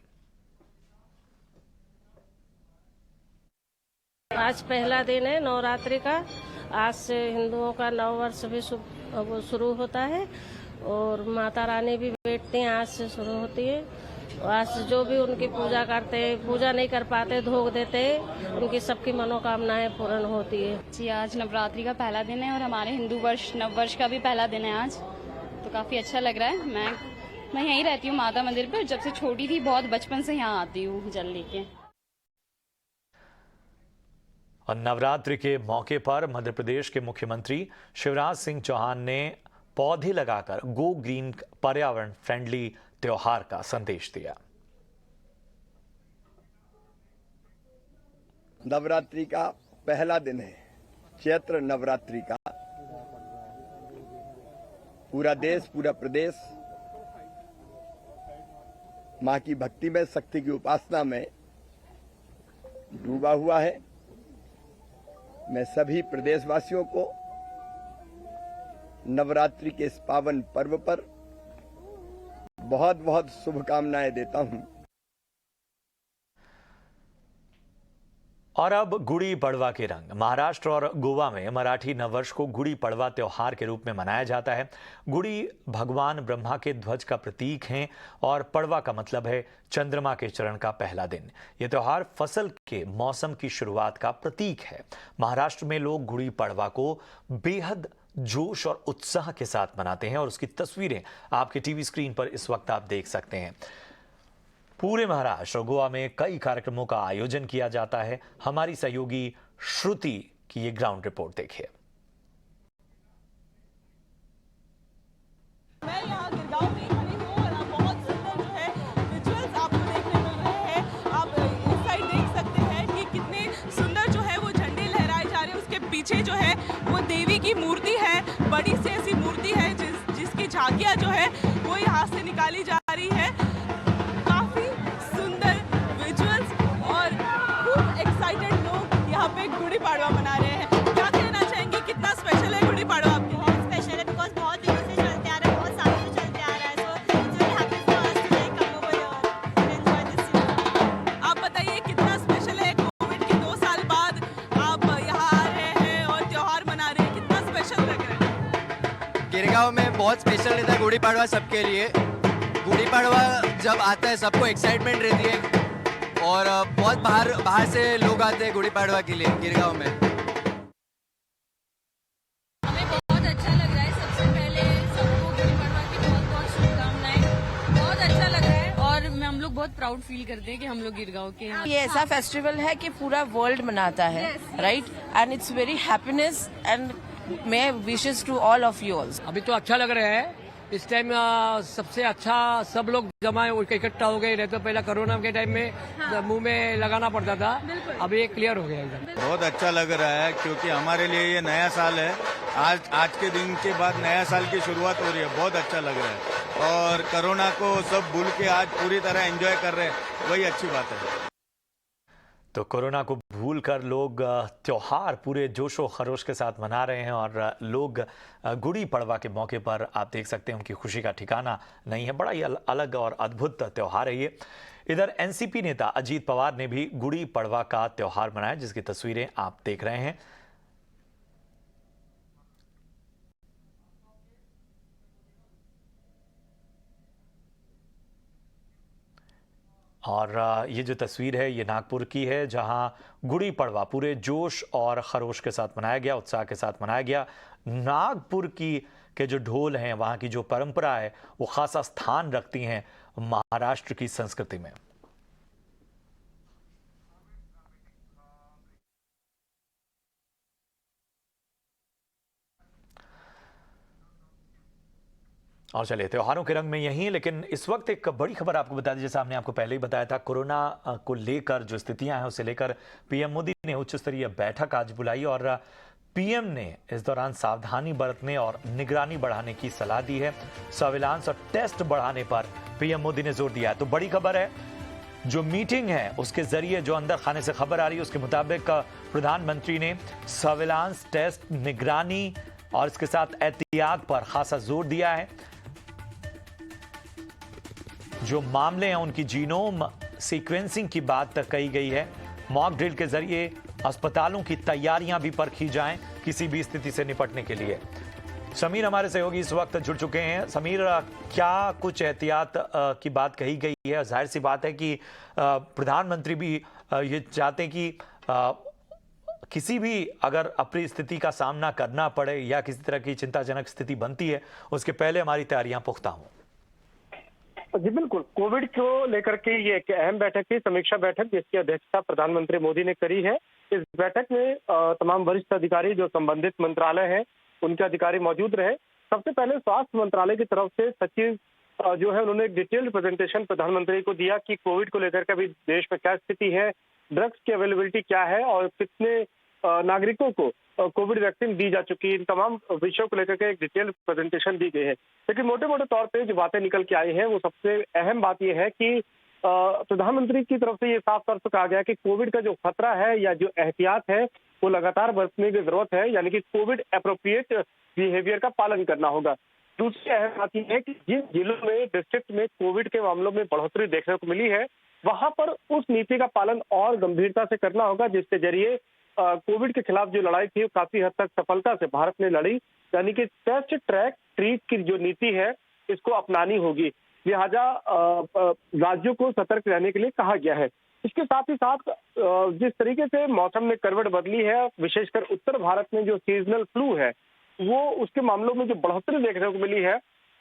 S13: आज पहला दिन है नवरात्रि का। आज से हिंदुओं का नववर्ष भी शुरू होता है और माता रानी भी बैठती हैं, आज से शुरू होती है। आज से जो भी उनकी पूजा करते, पूजा नहीं कर पाते, धोख देते, उनकी सबकी मनोकामनाएं पूर्ण होती है।
S14: जी, आज नवरात्रि का पहला दिन है और हमारे हिंदू वर्ष नववर्ष का भी पहला दिन है आज, तो काफी अच्छा लग रहा है। मैं यहीं रहती हूँ माता मंदिर पे, जब से छोटी थी बहुत बचपन से यहाँ आती हूँ जल लेके।
S1: और नवरात्रि के मौके पर मध्य प्रदेश के मुख्यमंत्री शिवराज सिंह चौहान ने पौधे लगाकर गो ग्रीन पर्यावरण फ्रेंडली त्योहार का संदेश दिया।
S15: नवरात्रि का पहला दिन है, चैत्र नवरात्रि का। पूरा देश, पूरा प्रदेश मां की भक्ति में, शक्ति की उपासना में डूबा हुआ है। मैं सभी प्रदेशवासियों को नवरात्रि के इस पावन पर्व पर बहुत बहुत शुभकामनाएं देता हूं।
S1: और अब गुड़ी पड़वा के रंग। महाराष्ट्र और गोवा में मराठी नववर्ष को गुड़ी पड़वा त्योहार के रूप में मनाया जाता है। गुड़ी भगवान ब्रह्मा के ध्वज का प्रतीक है और पड़वा का मतलब है चंद्रमा के चरण का पहला दिन। यह त्योहार फसल के मौसम की शुरुआत का प्रतीक है। महाराष्ट्र में लोग गुड़ी पड़वा को बेहद जोश और उत्साह के साथ मनाते हैं और उसकी तस्वीरें आपके टीवी स्क्रीन पर इस वक्त आप देख सकते हैं। पूरे महाराष्ट्र और गोवा में कई कार्यक्रमों का आयोजन किया जाता है। हमारी सहयोगी श्रुति की ये ग्राउंड रिपोर्ट देखिए।
S16: मैं यहाँ गिरगांव में खड़ी हूँ और आप बहुत सुंदर जो है विजुअल्स आपको देखने मिल रहे हैं। आप इस साइड देख सकते हैं कि कितने सुंदर जो है वो झंडे लहराए जा रहे हैं। उसके पीछे जो है वो देवी की मूर्ति है, बड़ी सी ऐसी मूर्ति है जिसकी झांकियाँ जो है वो यहाँ से निकाली जा रही है। यहाँ पे गुड़ी पड़वा मना रहे हैं। क्या कहना चाहेंगे, कितना स्पेशल है गुड़ी पड़वा आपके लिए?
S17: बहुत स्पेशल है बिकॉज बहुत दिनों से चलते आ रहा है, बहुत सालों से चलते आ रहा है। So it's very happy for us to like come over here and enjoy this.
S16: आप बताइए कितना स्पेशल है, कोविड के 2 साल बाद आप यहाँ आ रहे हैं और त्योहार मना रहे हैं, कितना स्पेशल लग रहा है?
S18: गिरगांव में बहुत स्पेशल रहता है गुड़ी पड़वा सबके लिए। गुड़ी पड़वा जब आता है सबको एक्साइटमेंट रहती है और बहुत बाहर से लोग आते हैं गुड़ी पड़वा के लिए गिरगांव में।
S19: हमें बहुत अच्छा लग रहा है। सबसे पहले सबको गुड़ी पड़वा की बहुत शुभकामनाएं। बहुत अच्छा लग रहा है और हम लोग बहुत प्राउड फील करते हैं कि हम लोग गिरगांव के हैं।
S20: ये ऐसा फेस्टिवल है कि पूरा वर्ल्ड मनाता है, right? And it's very happiness and may wishes to all of you also.
S21: अभी तो अच्छा लग रहा है। इस टाइम सबसे अच्छा सब लोग जमा इकट्ठा हो गए। नहीं तो पहला कोरोना के टाइम में मुंह में लगाना पड़ता था, अभी ये क्लियर हो गया एकदम।
S22: बहुत अच्छा लग रहा है क्योंकि हमारे लिए ये नया साल है। आज के दिन के बाद नया साल की शुरुआत हो रही है। बहुत अच्छा लग रहा है और कोरोना को सब भूल के आज पूरी तरह एंजॉय कर रहे हैं, वही अच्छी बात है।
S1: तो कोरोना को भूल कर लोग त्योहार पूरे जोशो खरोश के साथ मना रहे हैं और लोग गुड़ी पड़वा के मौके पर आप देख सकते हैं उनकी खुशी का ठिकाना नहीं है। बड़ा ही अलग और अद्भुत त्योहार है ये। इधर एनसीपी नेता अजीत पवार ने भी गुड़ी पड़वा का त्योहार मनाया, जिसकी तस्वीरें आप देख रहे हैं। और ये जो तस्वीर है ये नागपुर की है, जहां गुड़ी पड़वा पूरे जोश और खरोश के साथ मनाया गया, उत्साह के साथ मनाया गया। नागपुर के जो ढोल हैं, वहां की जो परंपरा है, वो खासा स्थान रखती हैं महाराष्ट्र की संस्कृति में। और चलिए त्योहारों के रंग में यही, लेकिन इस वक्त एक बड़ी खबर आपको बता दी। जैसा हमने आपको पहले ही बताया था, कोरोना को लेकर जो स्थितियां हैं उसे लेकर पीएम मोदी ने उच्च स्तरीय बैठक आज बुलाई और पीएम ने इस दौरान सावधानी बरतने और निगरानी बढ़ाने की सलाह दी है। सर्विलांस और टेस्ट बढ़ाने पर पीएम मोदी ने जोर दिया है। तो बड़ी खबर है, जो मीटिंग है उसके जरिए जो अंदर खाने से खबर आ रही है उसके मुताबिक प्रधानमंत्री ने सर्विलांस, टेस्ट, निगरानी और इसके साथ एहतियात पर खासा जोर दिया है। जो मामले हैं उनकी जीनोम सीक्वेंसिंग की बात कही गई है। मॉक ड्रिल के जरिए अस्पतालों की तैयारियां भी परखी जाएं किसी भी स्थिति से निपटने के लिए। समीर हमारे सहयोगी इस वक्त जुड़ चुके हैं। समीर, क्या कुछ एहतियात की बात कही गई है? जाहिर सी बात है कि प्रधानमंत्री भी ये चाहते हैं कि किसी भी अगर अप्रिय स्थिति का सामना करना पड़े या किसी तरह की चिंताजनक स्थिति बनती है, उसके पहले हमारी तैयारियां पुख्ता हों।
S23: जी बिल्कुल, कोविड को लेकर के ये एक अहम बैठक थी, समीक्षा बैठक, जिसकी अध्यक्षता प्रधानमंत्री मोदी ने करी है। इस बैठक में तमाम वरिष्ठ अधिकारी जो संबंधित मंत्रालय हैं उनके अधिकारी मौजूद रहे। सबसे पहले स्वास्थ्य मंत्रालय की तरफ से सचिव जो है उन्होंने एक डिटेल्ड प्रेजेंटेशन प्रधानमंत्री को दिया कि कोविड को लेकर के अभी देश में क्या स्थिति है, ड्रग्स की अवेलेबिलिटी क्या है और कितने नागरिकों को कोविड वैक्सीन दी जा चुकी है। इन तमाम विषयों को लेकर के एक डिटेल प्रेजेंटेशन दी गई है। लेकिन मोटे मोटे तौर पे जो बातें निकल के आई हैं वो सबसे अहम बात यह है कि प्रधानमंत्री की तरफ से ये साफ तौर पर कहा गया कि कोविड का जो खतरा है या जो एहतियात है वो लगातार बरतने की जरूरत है, यानी कि कोविड एप्रोप्रिएट बिहेवियर का पालन करना होगा। दूसरी अहम बात यह है कि जिन जिलों में, डिस्ट्रिक्ट में कोविड के मामलों में बढ़ोतरी देखने को मिली है, वहां पर उस नीति का पालन और गंभीरता से करना होगा, जिसके जरिए कोविड के खिलाफ जो लड़ाई थी काफी हद तक सफलता से भारत ने लड़ी। यानी कि टेस्ट ट्रैक ट्रीट की जो नीति है इसको अपनानी होगी। लिहाजा राज्यों को सतर्क रहने के लिए कहा गया है। इसके साथ ही साथ जिस तरीके से मौसम ने करवट बदली है, विशेषकर उत्तर भारत में जो सीजनल फ्लू है वो उसके मामलों में जो बढ़ोतरी देखने को मिली है,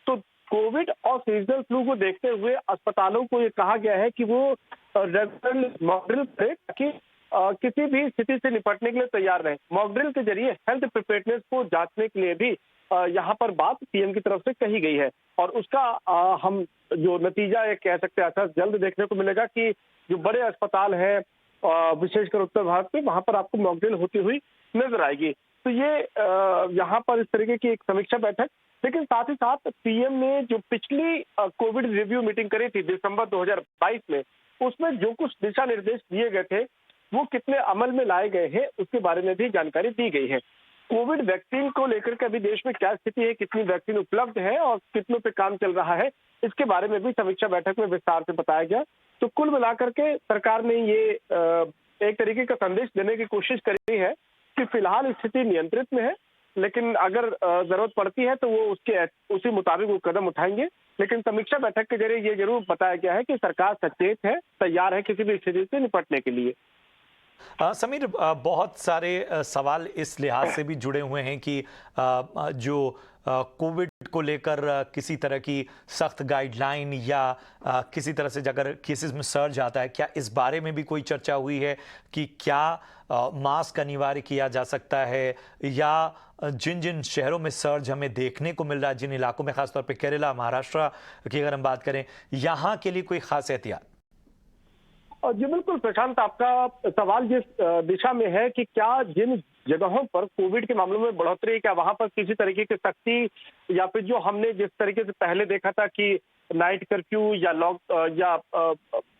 S23: तो कोविड और सीजनल फ्लू को देखते हुए अस्पतालों को ये कहा गया है कि वो रेगुलर मॉक ड्रिल करें ताकि किसी भी स्थिति से निपटने के लिए तैयार रहे। मॉक ड्रिल के जरिए हेल्थ प्रिपेयर्डनेस को जांचने के लिए भी यहाँ पर बात पीएम की तरफ से कही गई है और उसका हम जो नतीजा ये कह सकते हैं असर जल्द देखने को मिलेगा कि जो बड़े अस्पताल हैं विशेषकर उत्तर भारत में, वहां पर आपको मॉक ड्रिल होती हुई नजर आएगी। तो ये यहाँ पर इस तरीके की एक समीक्षा बैठक, लेकिन साथ ही साथ पीएम ने जो पिछली कोविड रिव्यू मीटिंग करी थी दिसंबर 2022 में, उसमें जो कुछ दिशा निर्देश दिए गए थे वो कितने अमल में लाए गए हैं उसके बारे में भी जानकारी दी गई है। कोविड वैक्सीन को लेकर के अभी देश में क्या स्थिति है, कितनी वैक्सीन उपलब्ध है और कितनों पे काम चल रहा है, इसके बारे में भी समीक्षा बैठक में विस्तार से बताया गया। तो कुल मिलाकर के सरकार ने ये एक तरीके का संदेश देने की कोशिश करी है कि फिलहाल स्थिति नियंत्रित में है, लेकिन अगर जरूरत पड़ती है तो वो उसी मुताबिक वो कदम उठाएंगे। लेकिन समीक्षा बैठक के जरिए ये जरूर बताया गया है कि सरकार सचेत है, तैयार है किसी भी स्थिति से निपटने के लिए।
S1: समीर, बहुत सारे सवाल इस लिहाज से भी जुड़े हुए हैं कि जो कोविड को लेकर किसी तरह की सख्त गाइडलाइन या किसी तरह से अगर केसेस में सर्ज आता है, क्या इस बारे में भी कोई चर्चा हुई है कि क्या मास्क अनिवार्य किया जा सकता है, या जिन जिन शहरों में सर्ज हमें देखने को मिल रहा है, जिन इलाकों में खासतौर पे केरला, महाराष्ट्र की अगर हम बात करें, यहाँ के लिए कोई खास एहतियात?
S23: जी बिल्कुल प्रशांत, आपका सवाल जिस दिशा में है कि क्या जिन जगहों पर कोविड के मामलों में बढ़ोतरी है, क्या वहां पर किसी तरीके की सख्ती या फिर जो हमने जिस तरीके से पहले देखा था कि नाइट कर्फ्यू या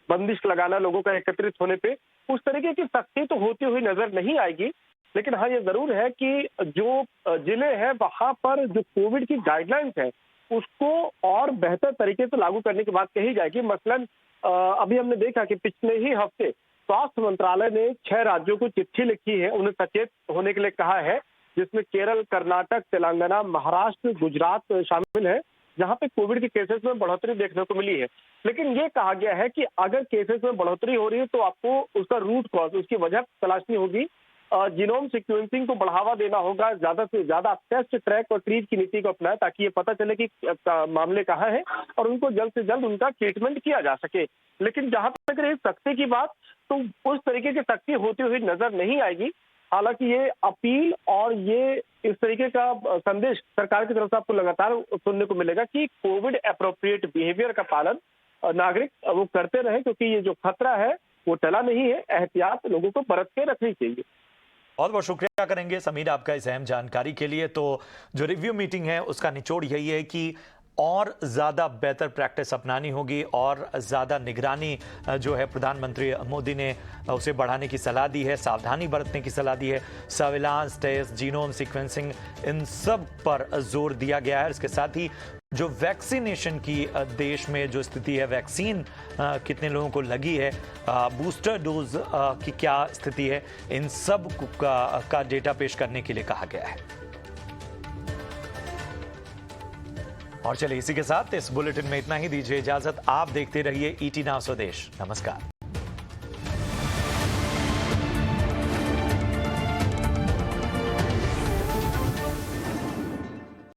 S23: बंदिश लगाना लोगों का एकत्रित होने पे, उस तरीके की सख्ती तो होती हुई नजर नहीं आएगी। लेकिन हाँ, ये जरूर है कि जो जिले हैं वहां पर जो कोविड की गाइडलाइंस है उसको और बेहतर तरीके से लागू करने की बात कही जाएगी। मसलन अभी हमने देखा कि पिछले ही हफ्ते स्वास्थ्य मंत्रालय ने 6 राज्यों को चिट्ठी लिखी है, उन्हें सचेत होने के लिए कहा है, जिसमें केरल, कर्नाटक, तेलंगाना, महाराष्ट्र, गुजरात शामिल है, जहां पे कोविड के केसेस में बढ़ोतरी देखने को मिली है। लेकिन ये कहा गया है कि अगर केसेस में बढ़ोतरी हो रही है तो आपको उसका रूट कॉज, उसकी वजह तलाशनी होगी, जीनोम सीक्वेंसिंग को बढ़ावा देना होगा, ज्यादा से ज्यादा टेस्ट ट्रैक और ट्रीट की नीति को अपनाएं ताकि ये पता चले कि मामले कहाँ हैं और उनको जल्द से जल्द उनका ट्रीटमेंट किया जा सके। लेकिन जहां तक रही सख्ती की बात, तो उस तरीके की सख्ती होती हुई नजर नहीं आएगी। हालांकि ये अपील और ये इस तरीके का संदेश सरकार की तरफ से आपको लगातार सुनने को मिलेगा कि कोविड एप्रोप्रिएट बिहेवियर का पालन नागरिक वो करते रहे, क्योंकि ये जो खतरा है वो टला नहीं है, एहतियात लोगों को बरत के रखनी चाहिए।
S1: बहुत बहुत शुक्रिया करेंगे समीर आपका इस अहम जानकारी के लिए। तो जो रिव्यू मीटिंग है उसका निचोड़ यही है कि और ज़्यादा बेहतर प्रैक्टिस अपनानी होगी और ज़्यादा निगरानी जो है प्रधानमंत्री मोदी ने उसे बढ़ाने की सलाह दी है, सावधानी बरतने की सलाह दी है, सर्विलांस टेस्ट, जीनोम सीक्वेंसिंग, इन सब पर जोर दिया गया है। इसके साथ ही जो वैक्सीनेशन की देश में जो स्थिति है, वैक्सीन कितने लोगों को लगी है, बूस्टर डोज की क्या स्थिति है, इन सब का डेटा पेश करने के लिए कहा गया है। और चलिए इसी के साथ इस बुलेटिन में इतना ही, दीजिए इजाजत। आप देखते रहिए ET Now स्वदेश। नमस्कार।